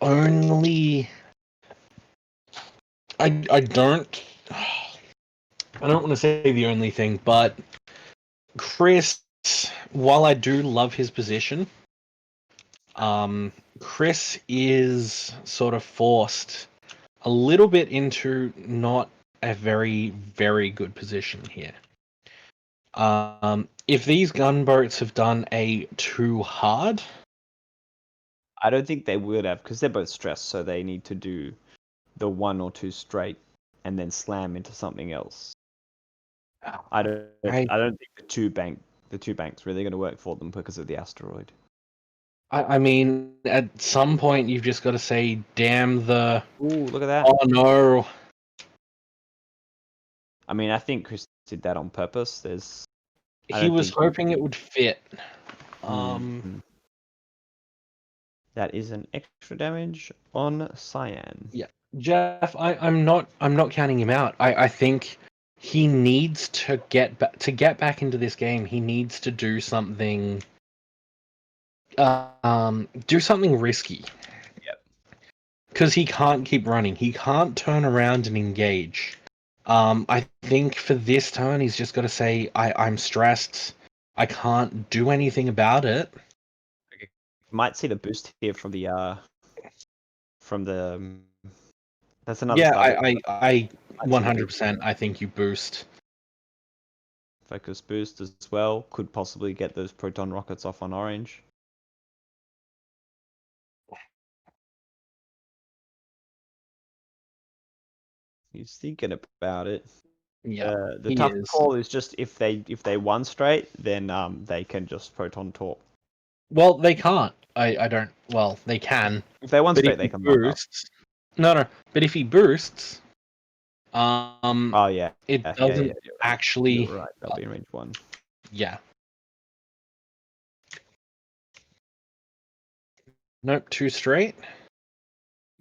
only I don't want to say the only thing, but Chris, while I do love his position, Chris is sort of forced a little bit into not a very, very good position here. If these gunboats have done a too hard, I don't think they would have, because they're both stressed, so they need to do the 1 or 2 straight and then slam into something else. I don't think the two banks really going to work for them because of the asteroid. I mean, at some point you've just got to say, "Damn the!" Ooh, look at that! Oh no! I mean, I think Chris did that on purpose. He was hoping it would fit. That is an extra damage on Cyan. Yeah, Jeff, I'm not counting him out. I think he needs to get back into this game. He needs to do something. Do something risky. Yep. Because he can't keep running. He can't turn around and engage. I think for this turn, he's just got to say, I'm stressed. I can't do anything about it. Okay. Might see the boost here from the that's another. Yeah, I 100%. I think you boost. Focus boost as well. Could possibly get those proton rockets off on orange. He's thinking about it. Yeah, the tough call is just if they won straight, then they can just proton torp. Well, they can't. I don't. Well, they can. If they won But straight, if they he can mark up. boosts, no. But if he boosts, Oh yeah, it doesn't actually. You're right. That'll be in range 1. Yeah. Nope. 2 straight.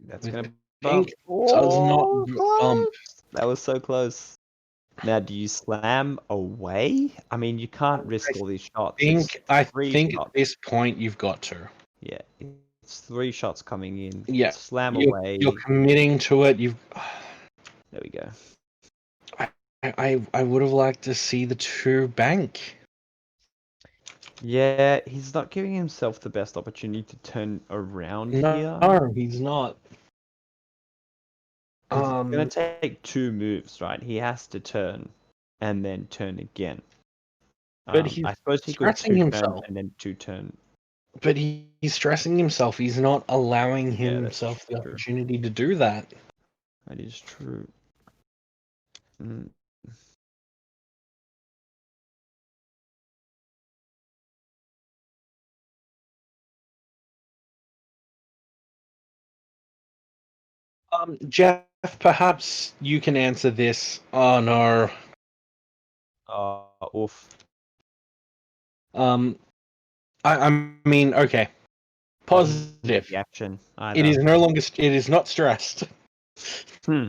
That's With gonna pink bump. does not bump. That was so close. Now, do you slam away? I mean, you can't risk all these shots. I think at this point you've got to. Yeah, it's 3 shots coming in. Yeah, Slam away. You're committing to it. There we go. I would have liked to see the 2 bank. Yeah, he's not giving himself the best opportunity to turn around here. No, he's not. It's going to take 2 moves, right? He has to turn and then turn again. But he's I suppose he could stressing 2 himself. turn and then 2 turn But he's stressing himself. He's not allowing Yeah, that's himself the true. opportunity to do that. That is true. Mm. Jeff, perhaps you can answer this. Oh no. Oof. Um, I mean, okay. Positive. The action. It is no longer. It is not stressed. Hmm.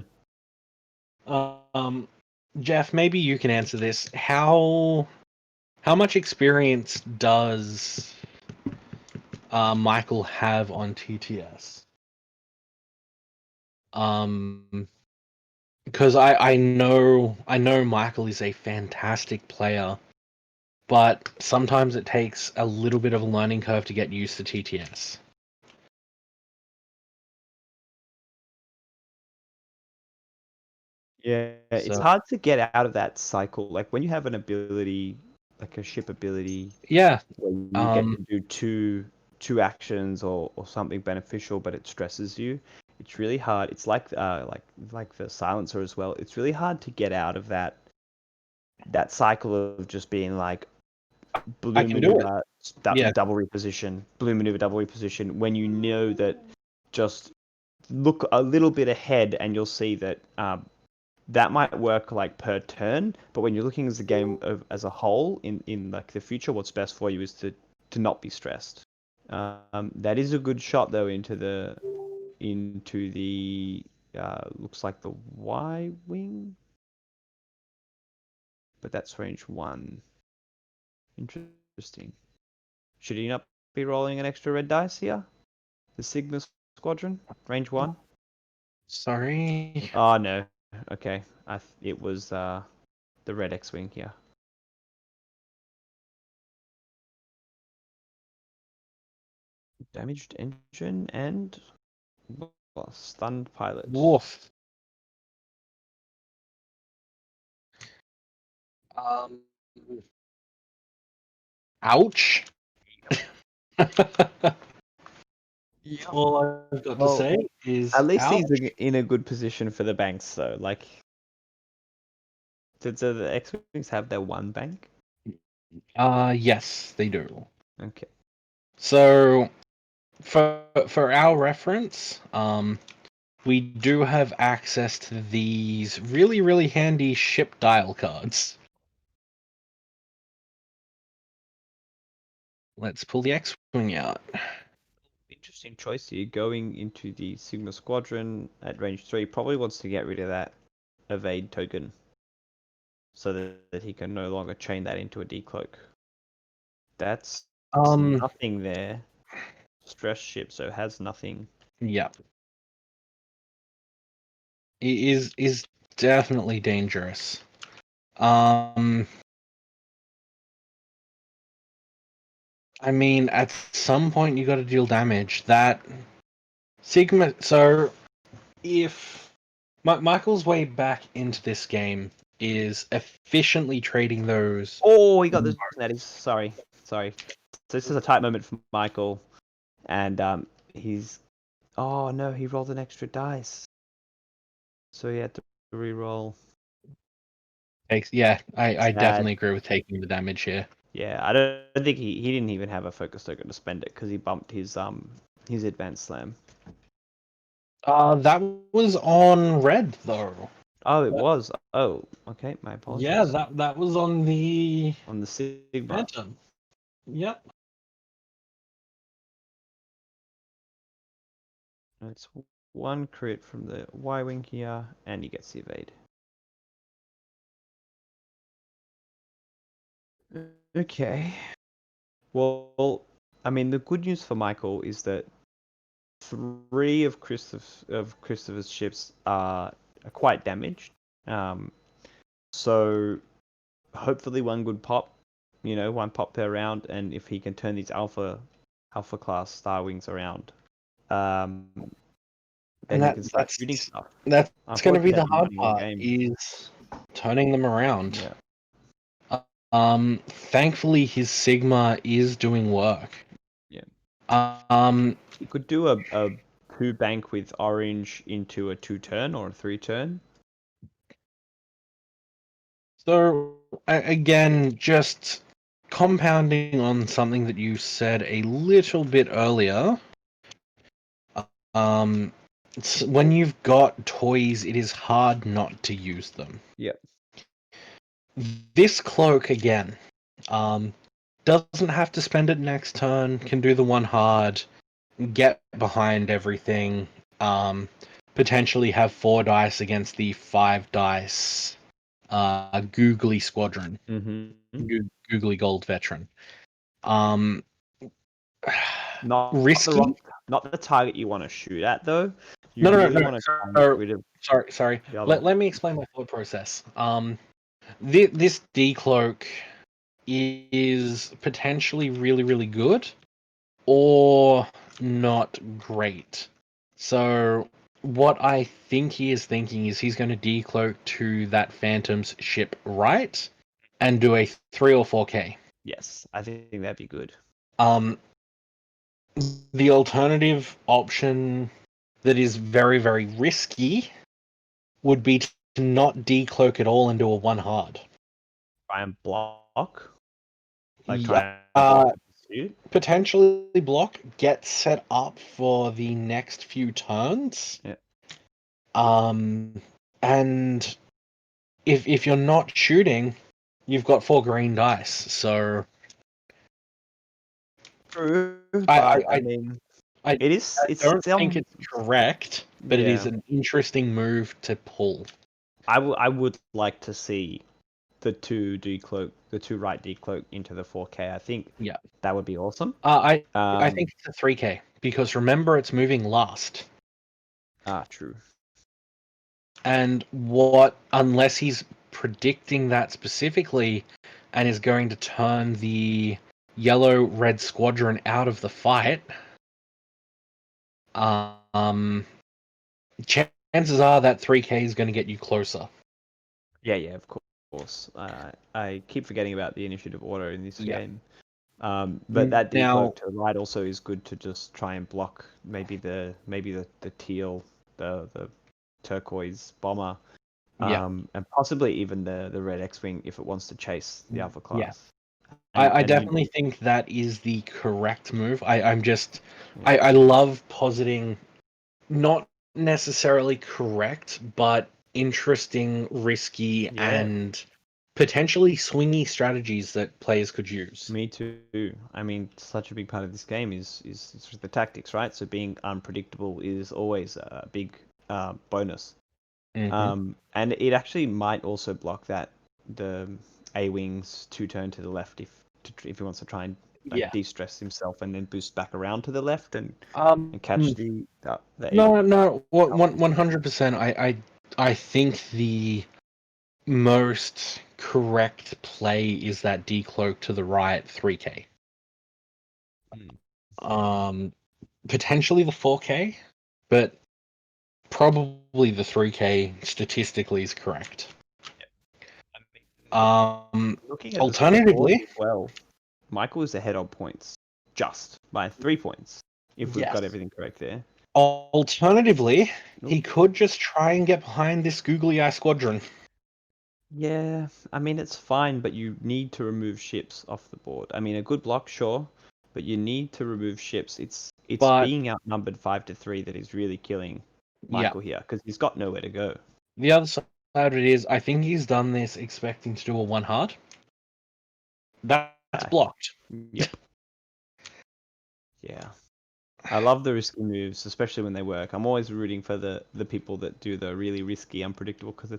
Jeff, maybe you can answer this. How much experience does Michael have on TTS? Because I know Michael is a fantastic player, but sometimes it takes a little bit of a learning curve to get used to TTS. Yeah, it's So- hard to get out of that cycle. Like when you have an ability, like a ship ability, Yeah, where you get to do two actions or something beneficial, but it stresses you. It's really hard. It's like the silencer as well. It's really hard to get out of that cycle of just being like blue I can do it. maneuver, Yeah. double reposition, blue maneuver, double reposition. When you know that, just look a little bit ahead, and you'll see that that might work like per turn. But when you're looking as the game as a whole in like the future, what's best for you is to not be stressed. That is a good shot though into the looks like the Y wing, but that's range 1. Interesting. Should he not be rolling an extra red dice here? The Sigma Squadron, range 1. Sorry. Oh no. Okay, it was the red X-wing here. Damaged engine and stunned pilot. Woof. Ouch. All I've got to Well, say is At least ouch. he's in a good position for the banks, though. Like, did the X-wings have their one bank? Yes, they do. Okay. So, for our reference, we do have access to these really, really handy ship dial cards. Let's pull the X-wing out. Interesting choice here. Going into the Sigma Squadron at range 3 probably wants to get rid of that evade token, so that he can no longer chain that into a decloak. That's nothing there. Stress ship, so has nothing. Yeah. It is definitely dangerous. I mean, at some point you got to deal damage. That Sigma. So, if Michael's way back into this game is efficiently trading those. Oh, he got this. That is sorry. So this is a tight moment for Michael, and he's. Oh no, he rolled an extra dice, so he had to re-roll. Yeah, I Sad. definitely agree with taking the damage here. Yeah, I don't think he didn't even have a focus token to spend it because he bumped his advanced slam. That was on red though. Oh, it was. Oh, okay. My apologies. Yeah, that was on the Sigma. Phantom. Yep. It's one crit from the Y-wing here, and he gets the evade. Okay. Well, I mean, the good news for Michael is that 3 of Christopher's ships are quite damaged. So hopefully one good pop, one pop per round, and if he can turn these alpha class Star Wings around, then he can start shooting stuff. That's going to be the hard Unfortunately, part, is turning them around. Yeah. Thankfully his Sigma is doing work. Yeah. You could do a 2 bank with orange into a 2-turn or a 3-turn. So again, just compounding on something that you said a little bit earlier. When you've got toys, it is hard not to use them. Yep. This cloak again, doesn't have to spend it next turn. Can do the one hard, get behind everything. Potentially have 4 dice against the 5 dice. Googly Squadron, Googly Gold Veteran. Not Risky. not the target you want to shoot at though. You No. really want to get rid of. Sorry. the other Let me explain my thought process. This decloak is potentially really, really good, or not great. So what I think he is thinking is he's going to decloak to that Phantom's ship right, and do a 3 or 4K. Yes, I think that'd be good. The alternative option that is very, very risky would be to not decloak at all and do a 1 hard. Try and block. Like Yeah. try and block the pursuit. Potentially block, get set up for the next few turns. Yeah. And if you're not shooting, you've got 4 green dice. So True, but I mean, I it's don't think it's correct, but it is Yeah. an interesting move to pull. I would like to see the 2 right decloak into the 4K. I think that would be awesome. I think it's a 3K because remember it's moving last. True. And unless he's predicting that specifically and is going to turn the yellow-red squadron out of the fight, chances are that 3K is going to get you closer. Yeah, of course. I keep forgetting about the initiative order in this game. But that decloak to the right also is good to just try and block maybe the teal, the turquoise bomber, and possibly even the red X-wing if it wants to chase the Alpha class. Yeah. I definitely think that is the correct move. I love positing not necessarily correct, but interesting, risky, and potentially swingy strategies that players could use. Me too. I mean, such a big part of this game is the tactics, right? So being unpredictable is always a big bonus. And it actually might also block the A-wing's 2-turn to the left if he wants to try and de-stress himself and then boost back around to the left and catch the A-wing. No, 100%. I think the most correct play is that decloak to the right 3K. Potentially the 4K, but probably the 3K statistically is correct. Looking at alternatively, as well, Michael is ahead on points, just by 3 points, if we've got everything correct there. Alternatively, he could just try and get behind this googly eye squadron. Yeah, I mean, it's fine, but you need to remove ships off the board. I mean, a good block, sure, but you need to remove ships. It's being outnumbered 5-3 that is really killing Michael here, because he's got nowhere to go. The other side of it is, I think he's done this expecting to do a 1 hard. That's blocked. Yep. Yeah. I love the risky moves, especially when they work. I'm always rooting for the people that do the really risky, unpredictable, because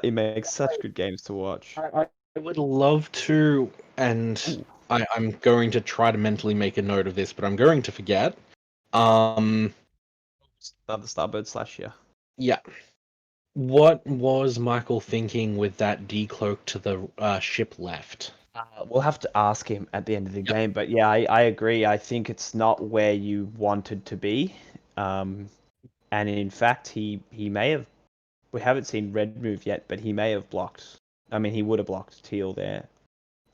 it makes such good games to watch. I would love to, and I'm going to try to mentally make a note of this, but I'm going to forget. The starboard slash, yeah. What was Michael thinking with that decloak to the ship left? We'll have to ask him at the end of the game, but yeah, I agree. I think it's not where you wanted to be, and in fact, he may have. We haven't seen red move yet, but he may have blocked. I mean, he would have blocked teal there.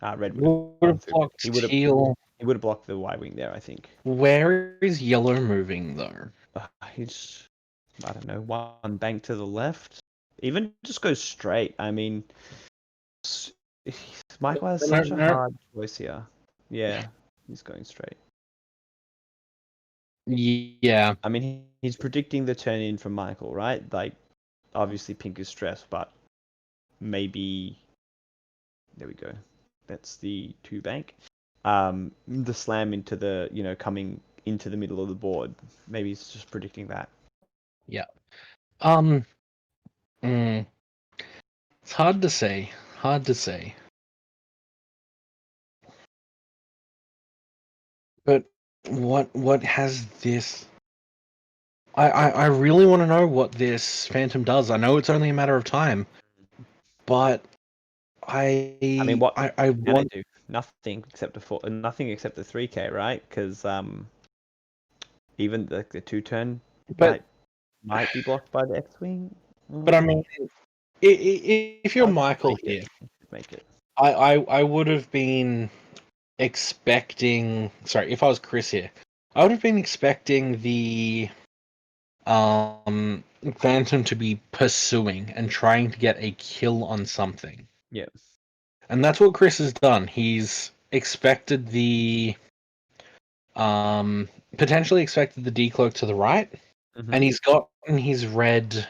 Red would have blocked teal. He would have blocked the Y wing there, I think. Where is yellow moving though? He's, I don't know, one bank to the left. Even just go straight. I mean, Michael has such a hard choice here. Yeah, he's going straight. Yeah. I mean, he's predicting the turn in from Michael, right? Like, obviously pink is stressed, but maybe... There we go. That's the 2 bank. The slam into the, coming into the middle of the board. Maybe he's just predicting that. Yeah. It's hard to say. Hard to say. But what has this? I really want to know what this Phantom does. I know it's only a matter of time, but I mean, what I can want it do? Nothing except nothing except the 3K, right? Because even the 2-turn but might be blocked by the X-wing. but I mean, if you're Michael here, make it. I would have been expecting. Sorry, if I was Chris here, I would have been expecting the Phantom to be pursuing and trying to get a kill on something. Yeah. And that's what Chris has done. He's expected the potentially expected the decloak to the right, and he's gotten his red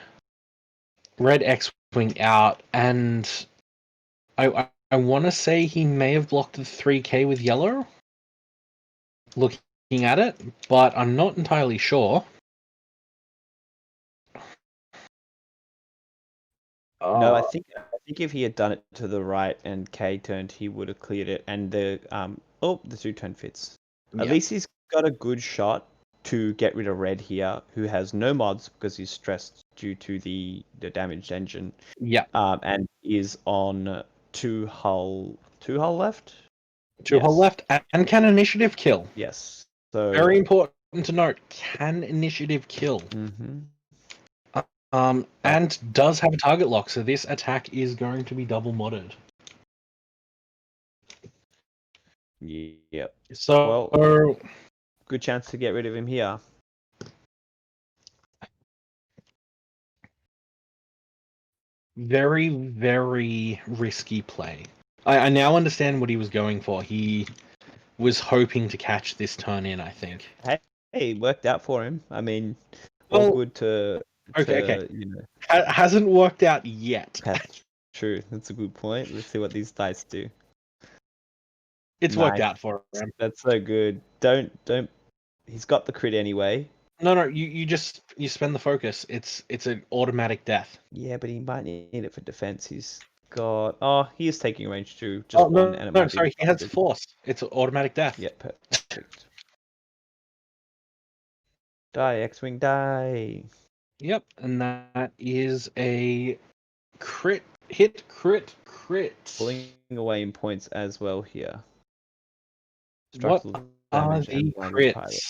X-wing out, and I want to say he may have blocked the 3K with yellow. Looking at it, but I'm not entirely sure. No, I think if he had done it to the right and K turned, he would have cleared it. And the 2-turn fits. At least he's got a good shot to get rid of red here, who has no mods because he's stressed due to the damaged engine. Yeah. And is on 2 hull left. 2 hull left and can initiative kill. Yes. So very important to note. Can initiative kill. Mm-hmm. And does have a target lock, so this attack is going to be double modded. Yep. So, well, good chance to get rid of him here. Very, very risky play. I now understand what he was going for. He was hoping to catch this turn in, I think. Hey, it worked out for him. I mean, all good to okay. you know. Hasn't worked out yet. That's true. That's a good point. Let's see what these dice do. It's worked out for him. That's so good. Don't. He's got the crit anyway. No. You spend the focus. It's an automatic death. Yeah, but he might need it for defense. He's got. Oh, he is taking range 2. Just one, and it might be. Sorry, he has force. It's automatic death. Yeah, perfect. Die, X-wing, die. Yep, and that is a crit hit. Pulling away in points as well here. What are the crits? Pilot.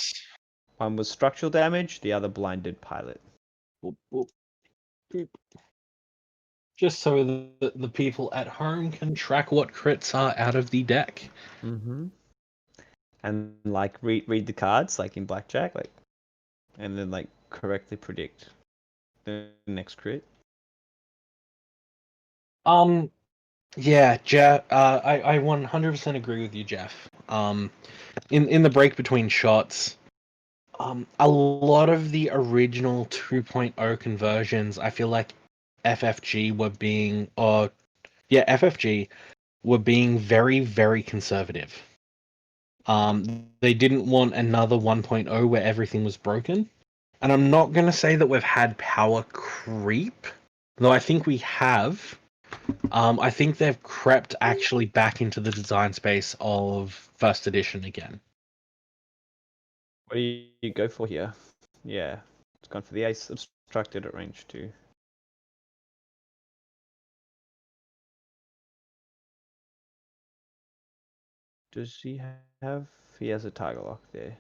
One was structural damage, the other blinded pilot. Boop, boop, boop. Just so the people at home can track what crits are out of the deck. Mm-hmm. And like read the cards like in blackjack, and then correctly predict the next crit. Yeah, Jeff. I 100% agree with you, Jeff. In the break between shots, a lot of the original 2.0 conversions, I feel like FFG were being, FFG were being very, very conservative. They didn't want another 1.0 where everything was broken. And I'm not going to say that we've had power creep, though I think we have. I think they've crept actually back into the design space of first edition again. What do you go for here? Yeah, it's gone for the ace obstructed at range 2. Does he have? He has a target lock there.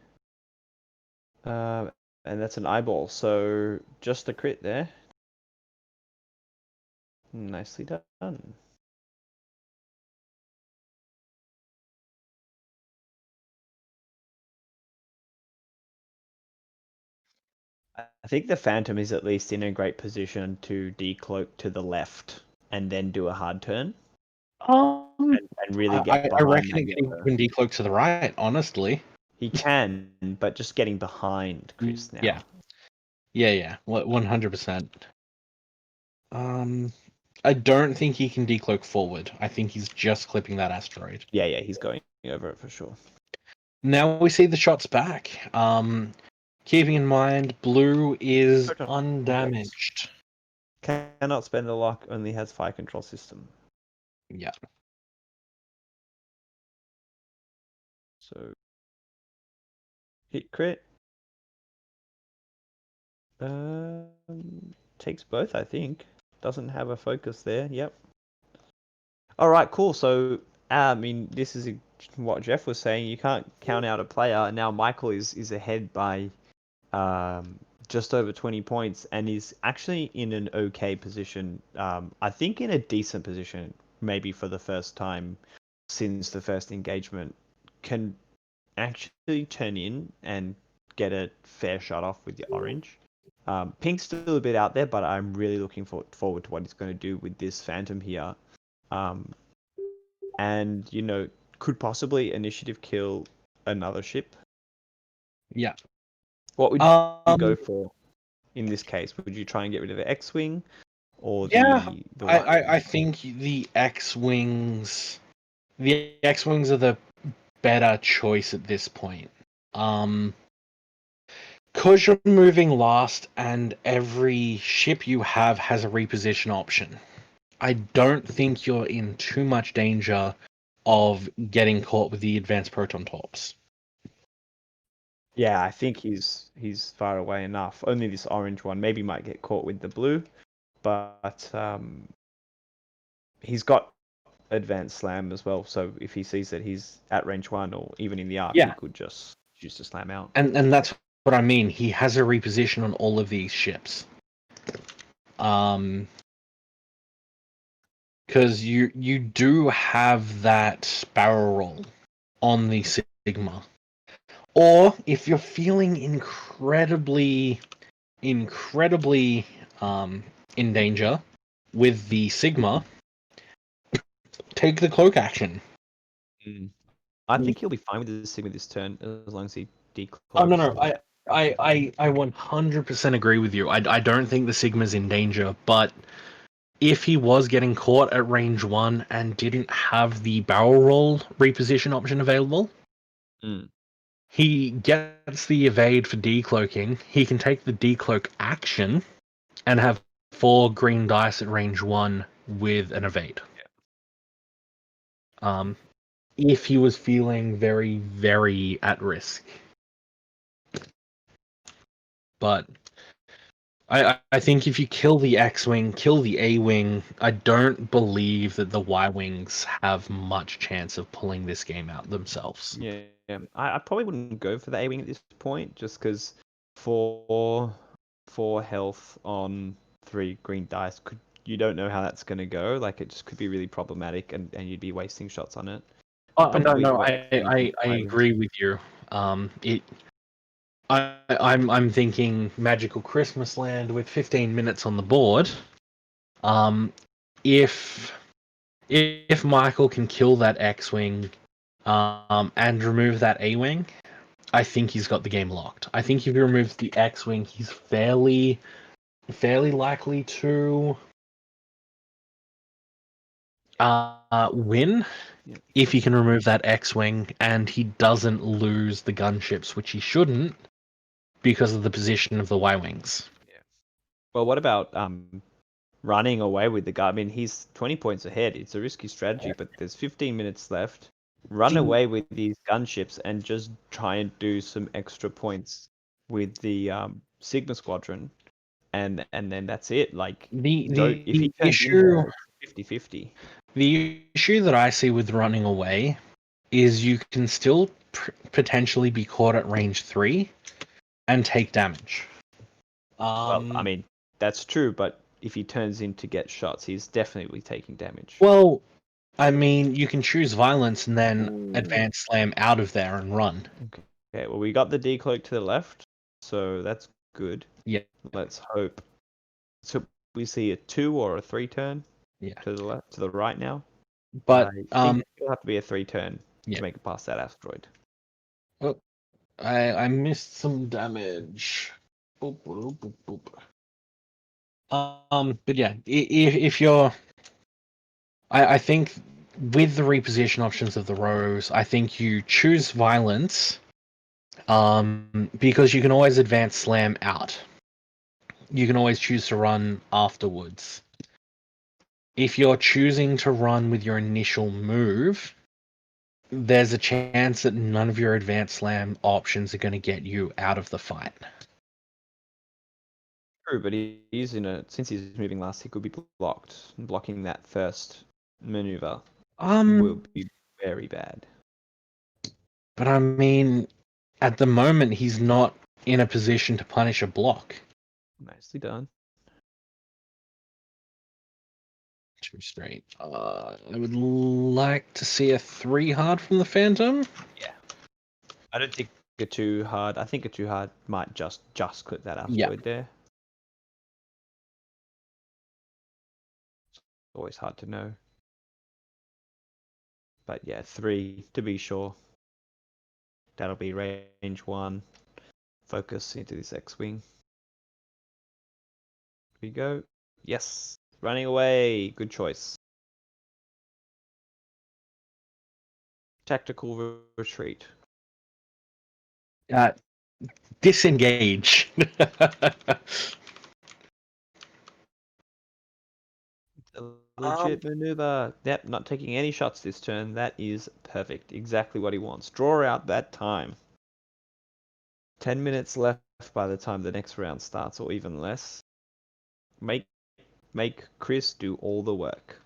And that's an eyeball, so just a crit there. Nicely done. I think the Phantom is at least in a great position to decloak to the left and then do a hard turn and really get I behind reckon that it can yellow. even decloak to the right, honestly. He can, but just getting behind Chris now. Yeah. Yeah. 100%. I don't think he can decloak forward. I think he's just clipping that asteroid. Yeah, he's going over it for sure. Now we see the shots back. Keeping in mind, blue is Proton. undamaged. Cannot spend a lock, only has fire control system. Yeah. So hit crit. Takes both, I think. Doesn't have a focus there. Yep. All right, cool. So, I mean, this is what Jeff was saying. You can't count out a player. Now Michael is ahead by just over 20 points and is actually in an okay position. I think in a decent position, maybe for the first time since the first engagement, can actually turn in and get a fair shot off with the orange. Pink's still a bit out there, but I'm really looking forward to what he's going to do with this Phantom here. And, could possibly initiative kill another ship. Yeah. What would you go for in this case? Would you try and get rid of the X-Wing or the I think the X-Wings are the better choice at this point. Because you're moving last and every ship you have has a reposition option. I don't think you're in too much danger of getting caught with the advanced proton torps. Yeah, I think he's far away enough. Only this orange one maybe might get caught with the blue, but he's got advanced slam as well. So if he sees that he's at range 1 or even in the arc, he could just choose to slam out. And that's what I mean. He has a reposition on all of these ships. Because you do have that barrel roll on the Sigma. Or if you're feeling incredibly in danger with the Sigma, take the cloak action. I think he'll be fine with the Sigma this turn as long as he decloaks. Oh no, I 100% agree with you. I don't think the Sigma's in danger, but if he was getting caught at range 1 and didn't have the barrel roll reposition option available, he gets the evade for decloaking. He can take the decloak action and have 4 green dice at range 1 with an evade. If he was feeling very, very at risk. But I think if you kill the X-Wing, kill the A-Wing, I don't believe that the Y-Wings have much chance of pulling this game out themselves. Yeah. I probably wouldn't go for the A-Wing at this point, just because 4 health on 3 green dice, you don't know how that's going to go. Like, it just could be really problematic, and you'd be wasting shots on it. No, I agree with you. I'm thinking Magical Christmas Land with 15 minutes on the board. If Michael can kill that X-Wing and remove that A-Wing, I think he's got the game locked. I think if he removes the X-Wing, he's fairly likely to win if he can remove that X-Wing and he doesn't lose the gunships, which he shouldn't because of the position of the Y-Wings. Yeah. Well, what about running away with the guy? I mean, he's 20 points ahead. It's a risky strategy, but there's 15 minutes left. Run away with these gunships and just try and do some extra points with the Sigma Squadron, and then that's it. Like, if he turns issue 50-50. The issue that I see with running away is you can still potentially be caught at range 3 and take damage. Well, I mean, that's true, but if he turns in to get shots, he's definitely taking damage. Well, I mean, you can choose violence and then advance slam out of there and run. Okay, well, we got the decloak to the left, so that's Good. Yeah. Let's hope. So we see a 2 or a 3 turn. Yeah. To the left, to the right now. But I think it'll have to be a 3 turn yeah. to make it past that asteroid. Oh, I missed some damage. Boop, boop, boop, boop. But yeah, if you're, I think with the reposition options of the rows, I think you choose violence, because you can always advance slam out. You can always choose to run afterwards. If you're choosing to run with your initial move, there's a chance that none of your advanced slam options are going to get you out of the fight. True, but he's since he's moving last, he could be blocked. Blocking that first maneuver will be very bad. But I mean, at the moment, he's not in a position to punish a block. Nicely done. 2 straight. I would like to see a 3 hard from the Phantom. Yeah. I don't think a 2 hard. I think a 2 hard might just clip that asteroid there. It's always hard to know. But yeah, 3 to be sure. That'll be range 1. Focus into this X-Wing. Here we go. Yes. Running away. Good choice. Tactical retreat. Disengage. A legit maneuver. Yep, not taking any shots this turn. That is perfect. Exactly what he wants. Draw out that time. 10 minutes left by the time the next round starts, or even less. Make Chris do all the work.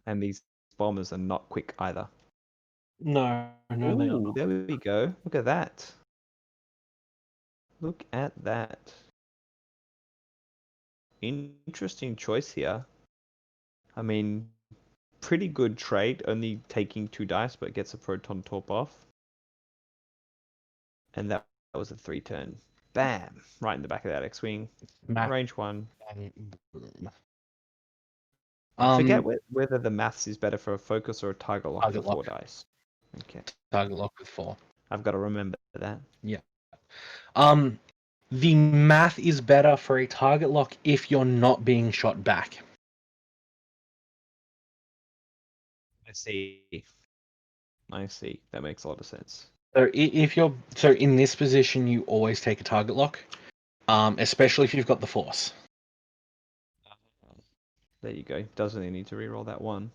And these bombers are not quick either. No, they are Ooh, not. there we go. Look at that. Look at that. Interesting choice here. I mean, pretty good trade, only taking 2 dice, but gets a proton torp off. And that was a 3 turn. Bam! Right in the back of that X-Wing. Range 1. Boom. I forget whether the maths is better for a focus or a target lock Target for 4 lock. dice. Okay. Target lock with 4. I've got to remember that. Yeah. The math is better for a target lock if you're not being shot back. I see. That makes a lot of sense. So if you're in this position, you always take a target lock, especially if you've got the force. There you go. Doesn't he need to reroll that 1?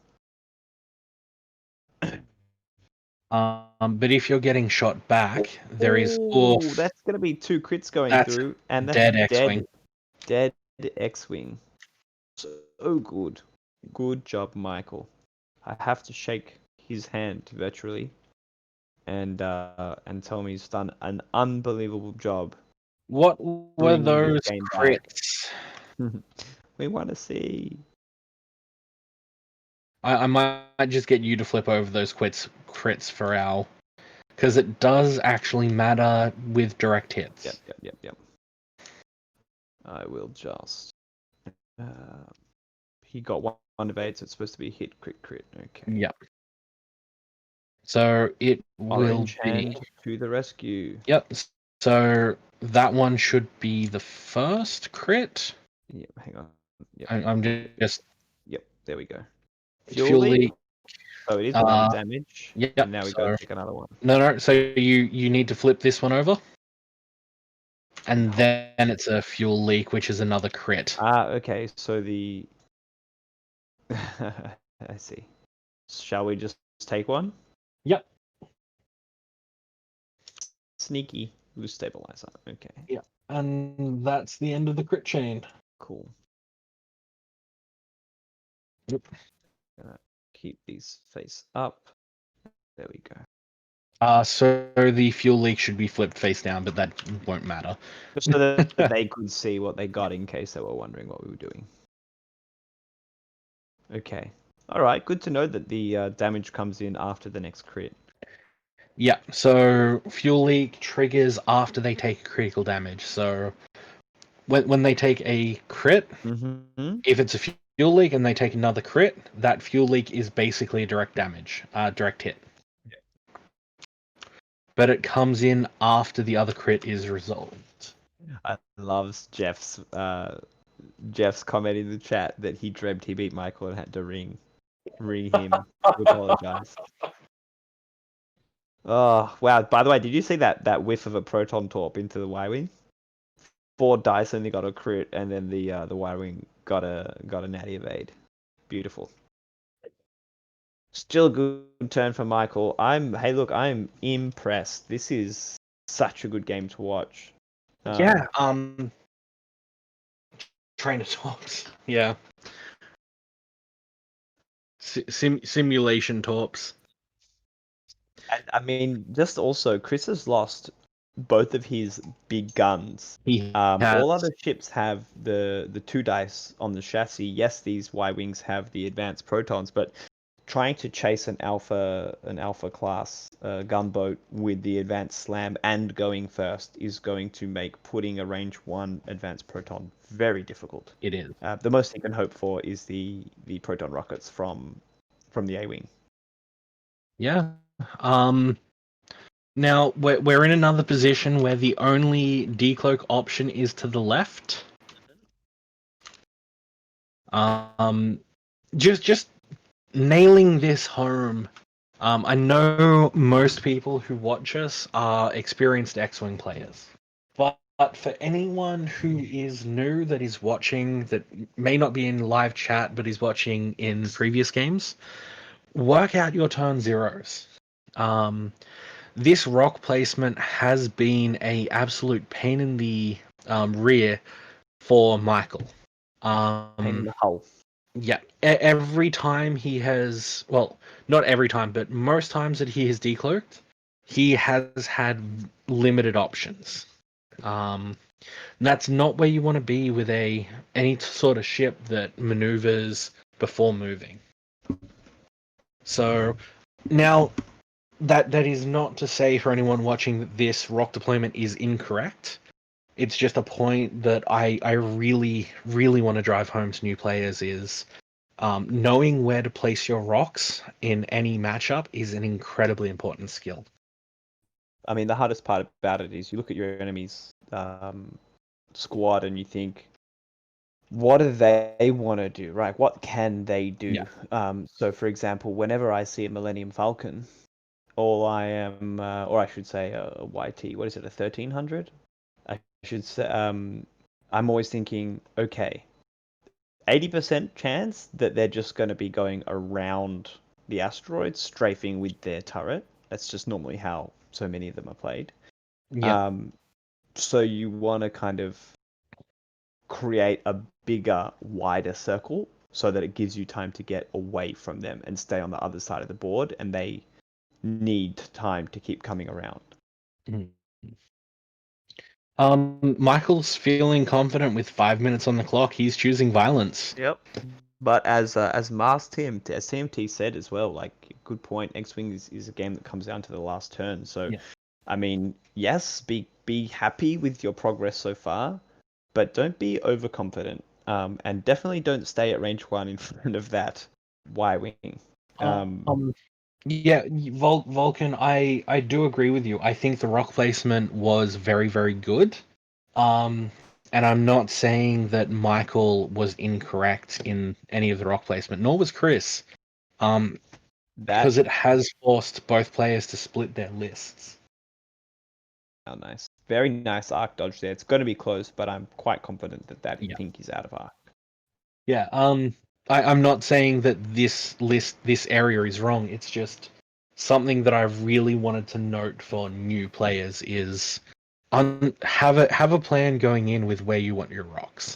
But if you're getting shot back, there is That's gonna be 2 crits going That's through, and that's dead X-Wing. Dead X-Wing. So good. Good job, Michael. I have to shake his hand virtually, and tell me he's done an unbelievable job. What were Bringing this those game back. crits? We want to see. I might just get you to flip over those crits for our, because it does actually matter with direct hits. Yep. I will just. He got one evade, so it's supposed to be hit, crit. Okay. Yep. So it Orange will be. hand to the rescue. Yep. So that one should be the first crit. Yep. Hang on. Yep. I'm just. Yep. There we go. Fuel leak. So it is 1 damage. Yep. And now we go take another one. No. So you need to flip this one over, and then it's a fuel leak, which is another crit. Okay. So the. I see. Shall we just take one? Yep. Sneaky. Loose stabilizer. Okay. Yeah. And that's the end of the crit chain. Cool. Yep. Gonna keep these face up. There we go. So the fuel leak should be flipped face down, but that won't matter. Just so that they could see what they got in case they were wondering what we were doing. Okay. All right. Good to know that the damage comes in after the next crit. Yeah, so fuel leak triggers after they take critical damage. So when they take a crit, Mm-hmm. if it's a fuel leak and they take another crit, that fuel leak is basically a direct damage, direct hit. But it comes in after the other crit is resolved. I loves Jeff's comment in the chat that he dreamt he beat Michael and had to ring him to apologize. Oh wow! By the way, did you see that whiff of a proton torp into the Y-wing? 4 dice only got a crit, and then the Y-wing got a natty evade. Beautiful. Still a good turn for Michael. I'm impressed. This is such a good game to watch. Yeah, trainer torps. Yeah. Simulation torps. And I mean, just also, Chris has lost both of his big guns. He All has other ships have the 2 dice on the chassis. Yes, these Y-wings have the advanced protons, but trying to chase an alpha class gunboat with the advanced slam and going first is going to make putting a range 1 advanced proton very difficult. it is. The most he can hope for is the proton rockets from the A-wing. Yeah. Now we're in another position where the only decloak option is to the left. Just nailing this home. I know most people who watch us are experienced X-Wing players, but for anyone who is new that is watching, that may not be in live chat but is watching in previous games, work out your turn zeros. This rock placement has been a absolute pain in the rear for Michael. Pain in the hull. Yeah, every time he has, well, not every time, but most times that he has decloaked, he has had limited options. That's not where you want to be with any sort of ship that maneuvers before moving. So now that is not to say for anyone watching that this rock deployment is incorrect. It's just a point that I really, really want to drive home to new players is knowing where to place your rocks in any matchup is an incredibly important skill. I mean, the hardest part about it is you look at your enemy's squad and you think, what do they want to do, right? What can they do? Yeah. So, for example, whenever I see a Millennium Falcon, all I am, or I should say a YT, what is it, a 1300? I should say, I'm always thinking, okay, 80% chance that they're just going to be going around the asteroids, strafing with their turret. That's just normally how so many of them are played. Yeah. So you want to kind of create a bigger, wider circle so that it gives you time to get away from them and stay on the other side of the board, and they need time to keep coming around. Michael's feeling confident with 5 minutes on the clock. He's choosing violence. Yep. But as TMT said as well, like, good point. X-Wing is a game that comes down to the last turn. So, Yeah. I mean, yes, be happy with your progress so far, but don't be overconfident. And definitely don't stay at range 1 in front of that Y-wing. Yeah, Vulcan, I do agree with you. I think the rock placement was very, very good. And I'm not saying that Michael was incorrect in any of the rock placement, nor was Chris. Because it has forced both players to split their lists. Oh, nice. Very nice arc dodge there. It's going to be close, but I'm quite confident that pink is out of arc. Yeah, I'm not saying that this area is wrong. It's just something that I really wanted to note for new players is have a plan going in with where you want your rocks.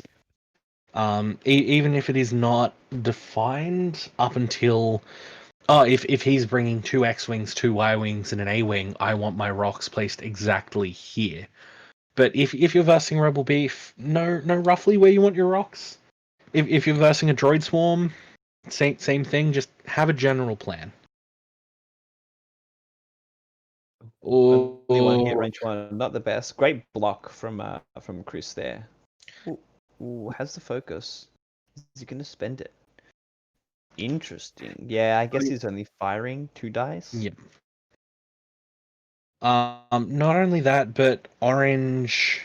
Even if it is not defined up until if he's bringing 2 X-wings, 2 Y-wings, and an A-wing, I want my rocks placed exactly here. But if you're versing Rebel Beef, know roughly where you want your rocks. If you're versing a droid swarm, same thing. Just have a general plan. Only one hit, Ooh. range 1, not the best. Great block from Chris there. Ooh, has the focus. Is he going to spend it? Interesting. Yeah, I guess he's only firing 2 dice. Yeah. Not only that, but orange.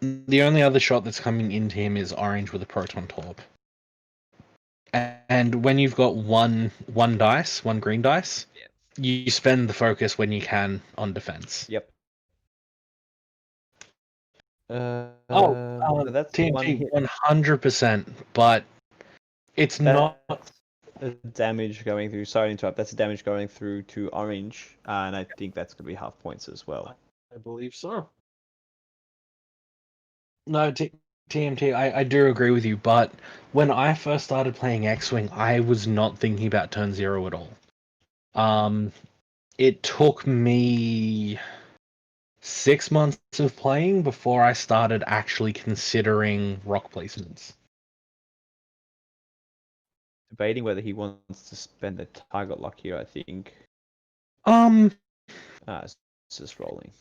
The only other shot that's coming into him is orange with a proton torp. And when you've got one dice, one green dice, you spend the focus when you can on defense. Yep. So that's TNT one hit. 100%, but it's not. The damage going through. Sorry to interrupt. That's the damage going through to orange, and I think that's going to be half points as well. I believe so. No, TMT, I do agree with you, but when I first started playing X-Wing, I was not thinking about turn 0 at all. It took me 6 months of playing before I started actually considering rock placements. Debating whether he wants to spend the target lock here, I think. It's just rolling.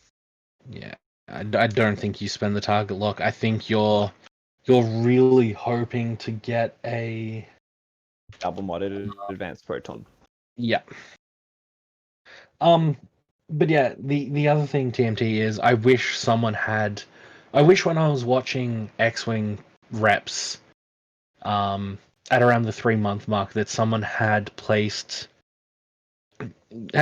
Yeah, I don't think you spend the target lock. I think you're really hoping to get a Double modded advanced proton. yeah. But yeah, the other thing, TMT, is I wish when I was watching X-Wing reps, at around the 3-month mark, that someone had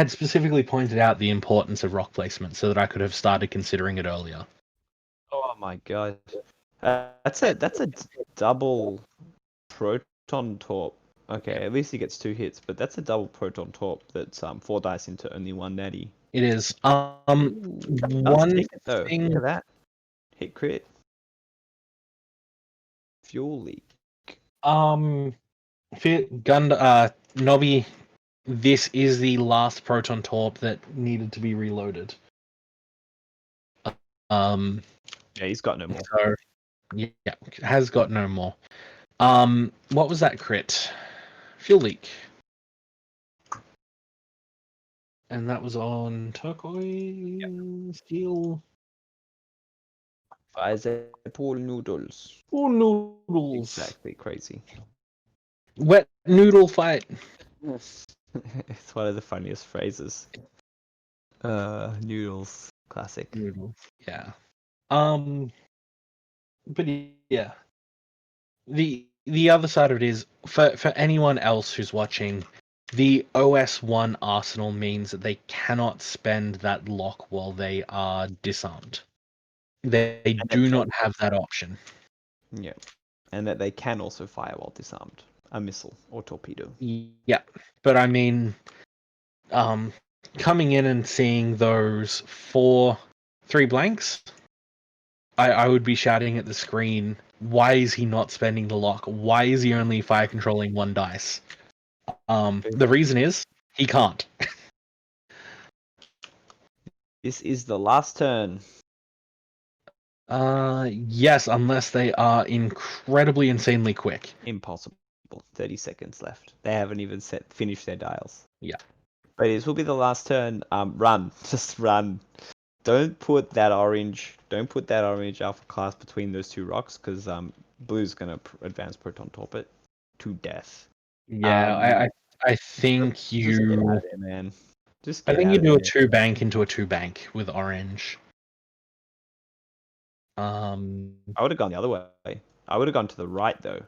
specifically pointed out the importance of rock placement so that I could have started considering it earlier. Oh my god. That's a double proton torp. Okay, at least he gets 2 hits, but that's a double proton torp that's 4 dice into only 1 natty. It is. Does take it though. thing. Look at that. Hit crit. Fuel leak. Nobby, this is the last proton torp that needed to be reloaded. Yeah, he's got no more. So, yeah, has got no more. What was that crit? Fuel leak. And that was on turquoise, steel. Pool noodles. Pool noodles. Exactly, crazy. Wet noodle fight. It's one of the funniest phrases. Noodles. Classic. Noodles. Yeah. But yeah. The other side of it is, for anyone else who's watching, the OS1 arsenal means that they cannot spend that lock while they are disarmed. They do not have that option. Yeah. And that they can also fire while disarmed. A missile or torpedo. Yeah. But I mean, coming in and seeing those 3 blanks, I would be shouting at the screen, why is he not spending the lock? Why is he only fire controlling 1 dice? The reason is he can't. This is the last turn. Yes, unless they are incredibly insanely quick. Impossible. 30 seconds left. They haven't even finished their dials. Yeah. But this will be the last turn. Run. Just run. Don't put that orange alpha class between those 2 rocks, because blue's gonna advance proton torp it to death. Yeah, I think you. Just get out of there, man. Just I get think out you of do a there. 2 bank into a 2 bank with orange. I would have gone the other way. I would have gone to the right though.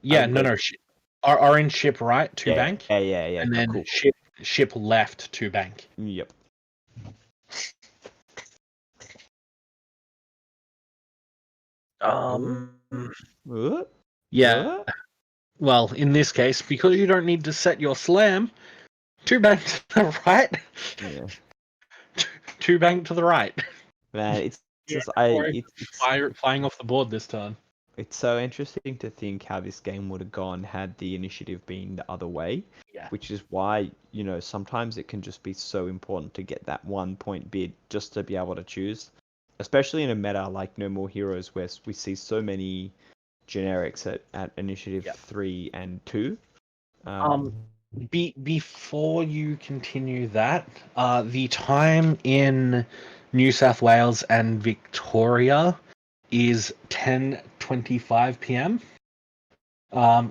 Yeah, no. Our orange ship right 2 bank. Yeah. And then cool. ship left 2 bank. Yep. What? Yeah. What? Well, in this case, because you don't need to set your slam, 2 bank to the right. Yeah. 2 bank to the right. Man, it's just flying off the board this turn. It's so interesting to think how this game would have gone had the initiative been the other way. Yeah. Which is why, sometimes it can just be so important to get that 1 point bid just to be able to choose. Especially in a meta like No More Heroes, where we see so many generics at initiative 3 and 2. Before you continue that, the time in New South Wales and Victoria is 10:25 p.m.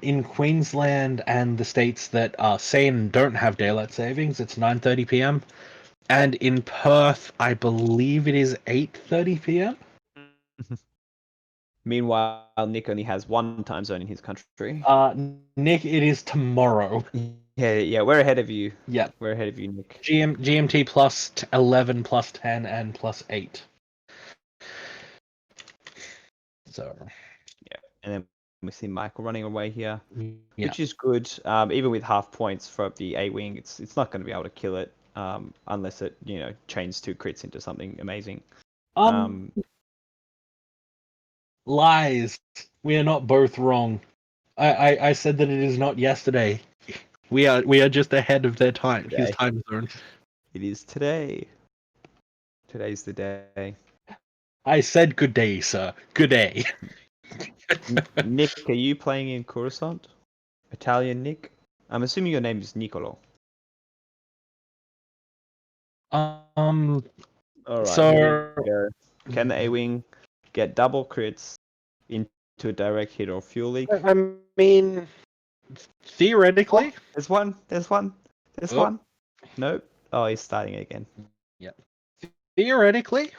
In Queensland and the states that are sane don't have daylight savings, it's 9:30 p.m. And in Perth, I believe it is 8:30 p.m. Meanwhile, Nick only has one time zone in his country. Nick, it is tomorrow. Yeah, we're ahead of you. Yeah. We're ahead of you, Nick. GMT plus 11, plus 10, and plus 8. So. Yeah, and then we see Michael running away here, Yeah. which is good. Even with half points for the A wing, it's not going to be able to kill it unless it chains 2 crits into something amazing. Lies. We are not both wrong. I said that it is not yesterday. We are just ahead of their time. Today. His time zone. It is today. Today's the day. I said good day, sir. Good day. Nick, are you playing in Coruscant? Italian Nick? I'm assuming your name is Nicolo. All right. So Here we go. Can the A-wing get double crits into a direct hit or fuel leak? I mean, theoretically, There's one. Oh. One. Nope. Oh, he's starting again. Yeah. Theoretically,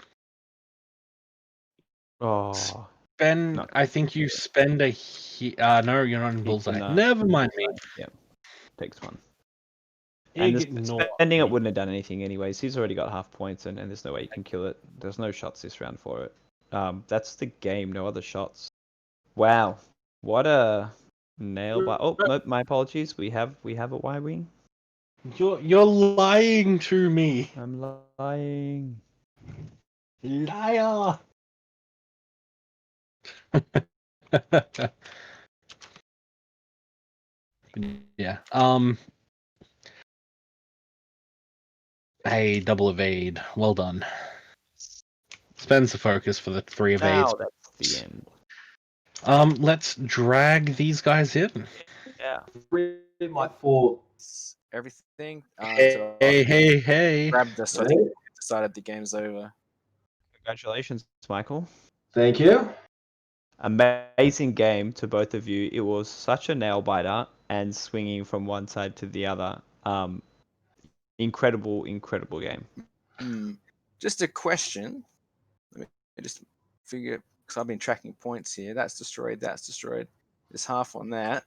Oh. I think you spend a. No, you're not in bullseye. No. Never mind me. Yeah. Takes one. And spending it wouldn't have done anything anyways. He's already got half points, and there's no way you can kill it. There's no shots this round for it. That's the game. No other shots. Wow. What a nail bite. Oh, nope. My apologies. We have a Y-wing. You're lying to me. I'm lying. Liar. Yeah. Hey, double evade. Well done. Spends the focus for the 3 evades. Now that's the end. Let's drag these guys in. Yeah. My 4. Everything. Hey. Grabbed the so I think decided the game's over. Congratulations, Michael. Thank you. Amazing game to both of you. It was such a nail biter and swinging from one side to the other. Incredible game. Just a question. Let me just figure, because I've been tracking points here. That's destroyed. There's half on that.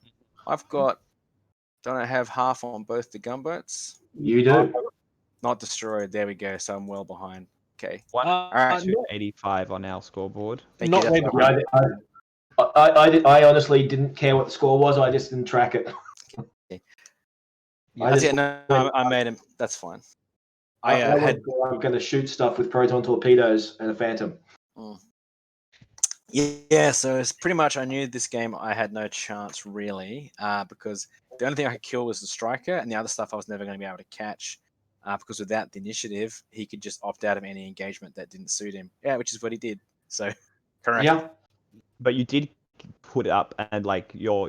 Don't I have half on both the gunboats? You do. Not destroyed. There we go. So I'm well behind. Okay. 185 on our scoreboard. Thank not you. way behind. I honestly didn't care what the score was. I just didn't track it. I made him. That's fine. I'm going to shoot stuff with proton torpedoes and a Phantom. Yeah, so it's pretty much I knew this game I had no chance really, because the only thing I could kill was the striker, and the other stuff I was never going to be able to catch, because without the initiative, he could just opt out of any engagement that didn't suit him. Yeah, which is what he did. So, correct. Yeah. But you did put it up, and like the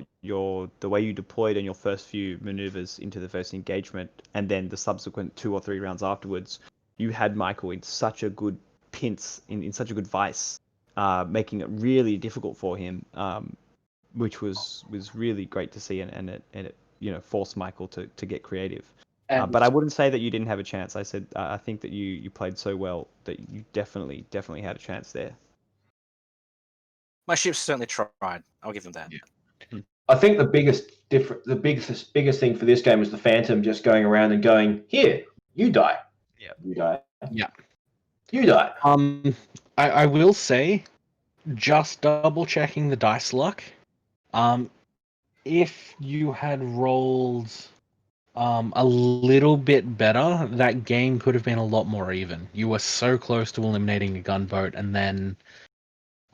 way you deployed in your first few maneuvers into the first engagement, and then the subsequent 2 or 3 rounds afterwards, you had Michael in such a good pinch, in such a good vice, making it really difficult for him, which was really great to see, and it forced Michael to get creative. But I wouldn't say that you didn't have a chance. I said I think that you played so well that you definitely had a chance there. My ships certainly tried. I'll give them that. Yeah. I think the biggest thing for this game was the Phantom just going around and going, "Here, you die. Yeah, you die. Yeah, you die." I will say, just double checking the dice luck. If you had rolled a little bit better, that game could have been a lot more even. You were so close to eliminating a gunboat, and then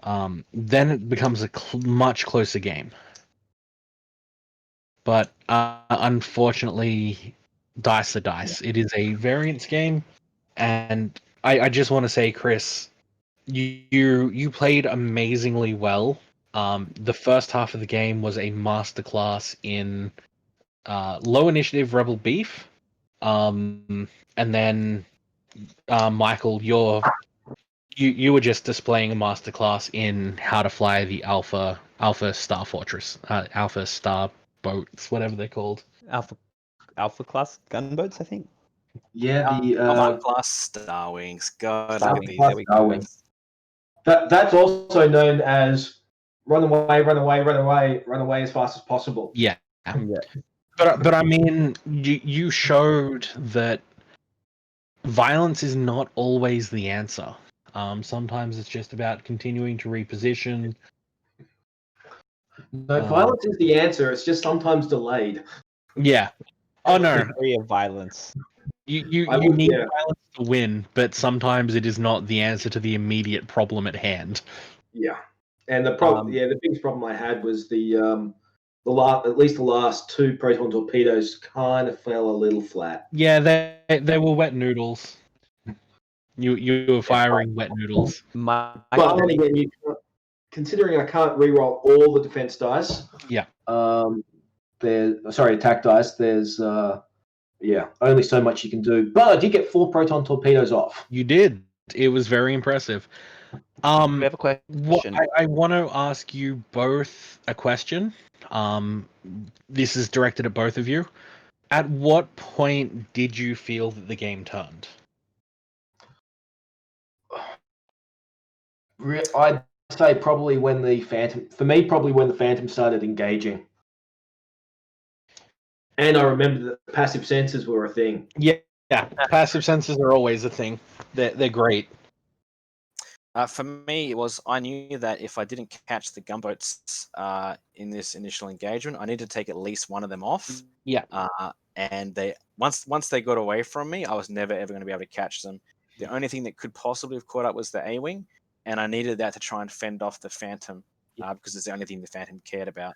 it becomes a much closer game. But unfortunately, dice are dice. Yeah. It is a variance game, and I just want to say, Chris, you played amazingly well. The first half of the game was a masterclass in low initiative Rebel Beef, and then Michael, you were just displaying a masterclass in how to fly the Alpha Star Fortress, Alpha Star boats, whatever they're called. Alpha class gunboats, I think. Yeah, the Alpha class Star Wings. God, Star look at Wings, these. there we go. Wings. That's also known as run away, run away, run away, run away as fast as possible. Yeah. Yeah. But I mean, you showed that violence is not always the answer. Sometimes it's just about continuing to reposition. No, violence is the answer. It's just sometimes delayed. Yeah. Oh no. Degree of violence. You would- need yeah. violence to win, but sometimes it is not the answer to the immediate problem at hand. Yeah, and the problem, the biggest problem I had was at least the last two proton torpedoes kind of fell a little flat. Yeah, they were wet noodles. You were firing wet noodles. But then again, considering I can't re-roll all the defense dice. Yeah. Attack dice. There's only so much you can do. But I did get 4 proton torpedoes off. You did. It was very impressive. We have a question. I want to ask you both a question. This is directed at both of you. At what point did you feel that the game turned? I'd say probably when the Phantom. For me, probably when the Phantom started engaging. And I remember that passive sensors were a thing. Yeah, passive sensors are always a thing. They're great. For me, I knew that if I didn't catch the gunboats in this initial engagement, I needed to take at least one of them off. Yeah. And they once they got away from me, I was never ever going to be able to catch them. The only thing that could possibly have caught up was the A-wing, and I needed that to try and fend off the Phantom because it's the only thing the Phantom cared about.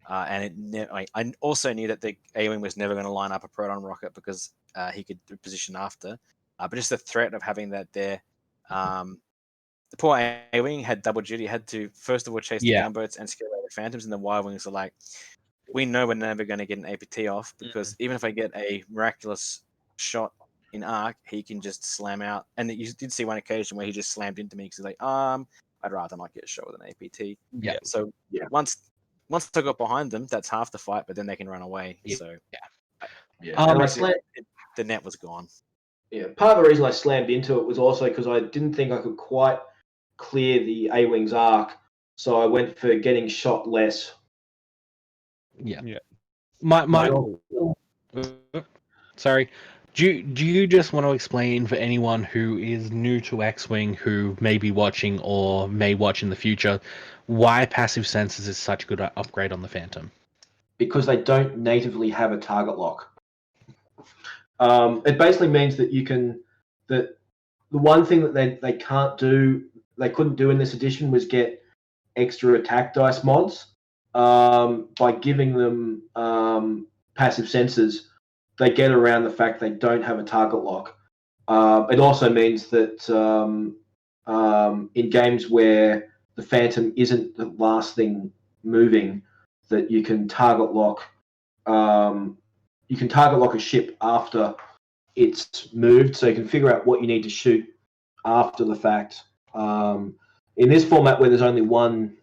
And I also knew that the A-wing was never going to line up a proton rocket because he could position after. But just the threat of having that there. The poor A-wing had double duty. Had to first of all chase the gunboats and scare away the Phantoms, and the Y-wings are like, we know we're never going to get an APT off because even if I get a miraculous shot in arc, he can just slam out. And you did see one occasion where he just slammed into me because he's like, I'd rather not get a shot with an APT. Yeah. So once I got behind them, that's half the fight, but then they can run away. Yeah. So the net was gone. Yeah, part of the reason I slammed into it was also because I didn't think I could quite clear the A-wing's arc, so I went for getting shot less. Yeah. Sorry. Do you just want to explain for anyone who is new to X-Wing, who may be watching or may watch in the future, why passive sensors is such a good upgrade on the Phantom? Because they don't natively have a target lock. It basically means that the one thing that they couldn't do in this edition was get extra attack dice mods. By giving them passive sensors, they get around the fact they don't have a target lock. It also means that in games where the Phantom isn't the last thing moving, that you can target lock. You can target lock a ship after it's moved, so you can figure out what you need to shoot after the fact. In this format, where there's only one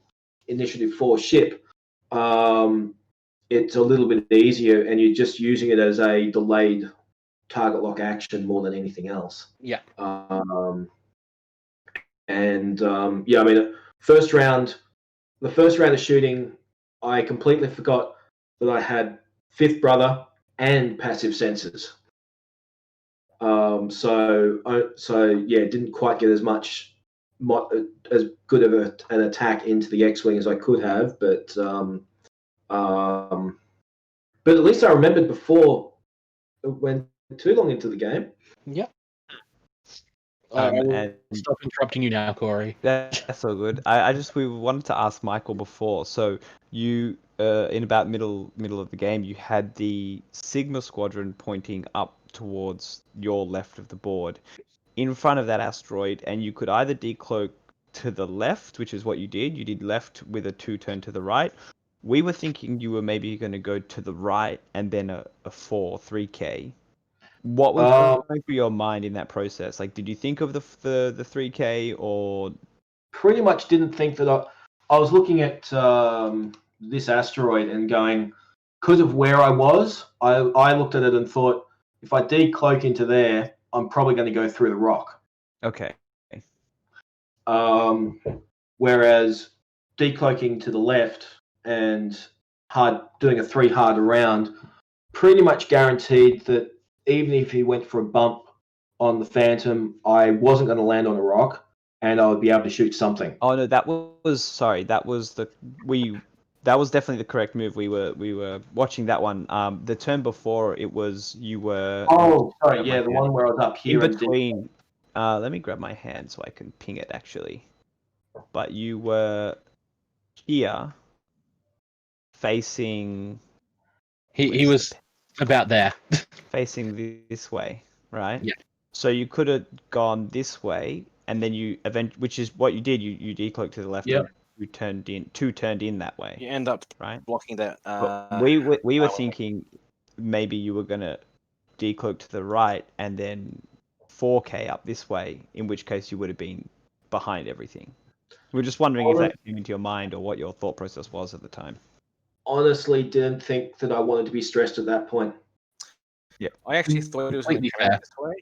Initiative 4 ship, it's a little bit easier, and you're just using it as a delayed target lock action more than anything else. Yeah. I mean, the first round of shooting, I completely forgot that I had Fifth Brother and passive sensors. Didn't quite get as good of an attack into the X-wing as I could have, but at least I remembered before it went too long into the game. Yep. And Stop interrupting you now, Corey. That's so good. We wanted to ask Michael before. So you, in about middle of the game, you had the Sigma Squadron pointing up towards your left of the board, in front of that asteroid, and you could either decloak to the left, which is what you did. You did left with a 2 turn to the right, we were thinking you were maybe going to go to the right and then a 3K. What was going through your mind in that process? Like, did you think of the 3K or? Pretty much didn't think that I was looking at this asteroid and going, because of where I was, I looked at it and thought, if I decloak into there, I'm probably going to go through the rock. Okay. Whereas decloaking to the left and doing a 3 hard around, pretty much guaranteed that even if he went for a bump on the Phantom, I wasn't going to land on a rock and I would be able to shoot something. Oh no, that was definitely the correct move. We were watching that one. The turn before it was you were. Oh, sorry, yeah, the one where I was up here in between. Let me grab my hand so I can ping it actually. But you were here, facing. He was about there. Facing this way, right? Yeah. So you could have gone this way, and then which is what you did. You decloaked to the left. Yep. And you turned in that way. You end up right? blocking that. But we were thinking maybe you were gonna decloak to the right and then 4K up this way, in which case you would have been behind everything. We're just wondering if that came into your mind or what your thought process was at the time. Honestly, didn't think that I wanted to be stressed at that point. Yeah, I actually thought he was going to come out fair. this way,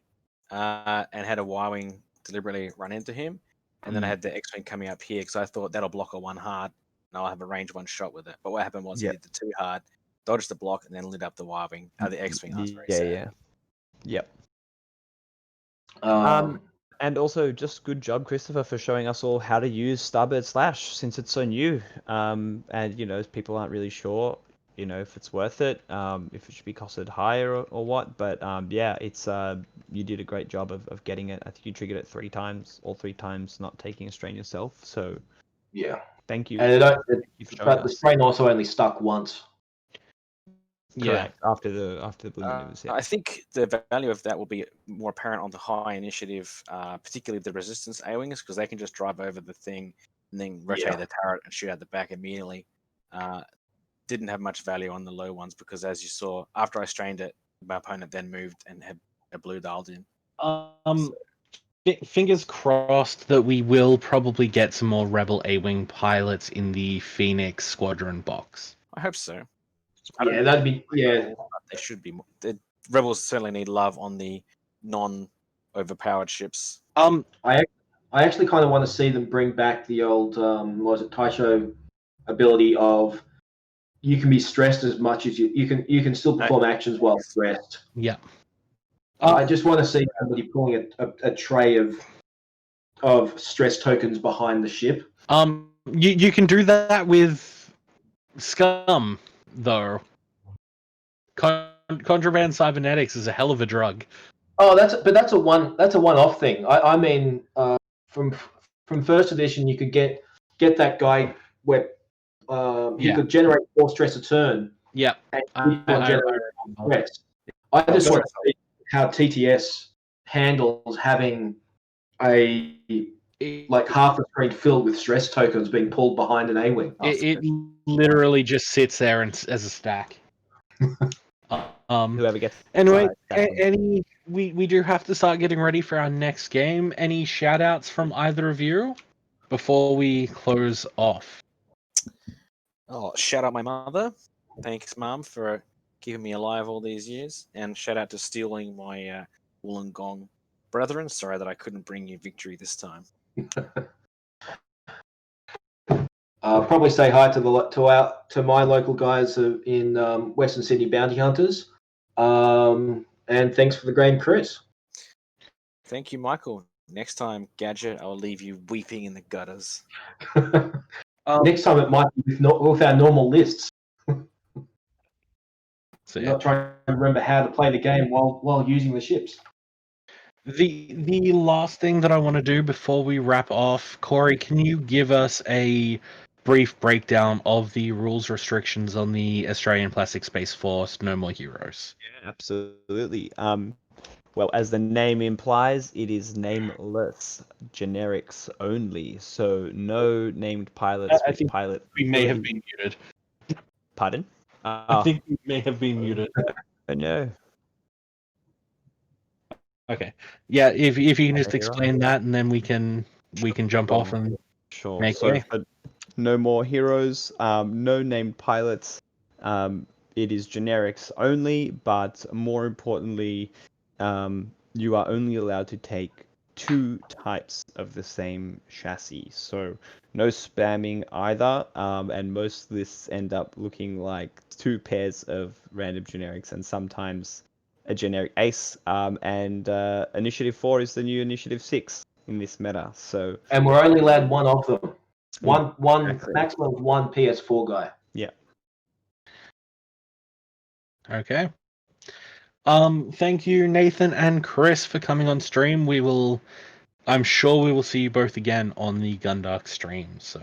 and had a Y-wing deliberately run into him, and then I had the X-wing coming up here because I thought that'll block a 1 hard, and I'll have a range 1 shot with it. But what happened was he did the 2 hard, dodged the block, and then lit up the Y-wing, the X-wing. I was very sad. Yep. Um, And also, just good job, Christopher, for showing us all how to use Starboard Slash since it's so new. And people aren't really sure, if it's worth it, if it should be costed higher or what. But it's you did a great job of getting it. I think you triggered it 3 times, all 3 times, not taking a strain yourself. So yeah, thank you. and Thank you for showing but the us. strain also only stuck once. Correct. After the blue maneuvers. I think the value of that will be more apparent on the high initiative, particularly the resistance A-wings, because they can just drive over the thing and then rotate the turret and shoot out the back immediately. Didn't have much value on the low ones because, as you saw, after I strained it, my opponent then moved and had a blue dialed in. Fingers crossed that we will probably get some more Rebel A-wing pilots in the Phoenix Squadron box. I hope so. Yeah, that'd be They should be. The Rebels certainly need love on the non-overpowered ships. I actually kind of want to see them bring back the old Taisho ability of you can be stressed as much as you can still perform actions while stressed. Yeah. I just want to see somebody pulling a tray of stress tokens behind the ship. You can do that with Scum, though. Contraband cybernetics is a hell of a drug. Oh, that's a one-off thing. I mean, from first edition, you could get that guy where he could generate 4 stress a turn. Yeah. And generate stress. I just want to see how TTS handles having half the screen filled with stress tokens being pulled behind an A-wing. It literally just sits there as a stack. Whoever gets anyway, we do have to start getting ready for our next game. Any shout outs from either of you before we close off? Oh, shout out my mother. Thanks, Mum, for keeping me alive all these years. And shout out to stealing my Wollongong brethren. Sorry that I couldn't bring you victory this time. Probably say hi to my local guys in Western Sydney Bounty Hunters, and thanks for the game, Chris. Thank you, Michael. Next time, Gadget, I'll leave you weeping in the gutters. Next time it might be with our normal lists. So, Not trying to remember how to play the game while using the ships. The last thing that I want to do before we wrap off, Corey, can you give us a brief breakdown of the rules restrictions on the Australian Plastic Space Force No More Heroes? Yeah, absolutely. Well, as the name implies, it is nameless, generics only. So no named pilots. I think pilot. We may have been muted. Pardon? I think you may have been muted. Oh, no. Okay. Yeah, if you can just Hero? explain that, and then we can jump off and Sure. make So way. for no more heroes, no named pilots. It is generics only, but more importantly, you are only allowed to take 2 types of the same chassis. So no spamming either, and most lists end up looking like 2 pairs of random generics and sometimes a generic ace. And Initiative 4 is the new Initiative 6 in this meta. So And we're only allowed one of them. One Exactly. maximum of one PS4 guy. yeah. Okay. Thank you, Nathan and Chris, for coming on stream. I'm sure we will see you both again on the Gundark stream. So.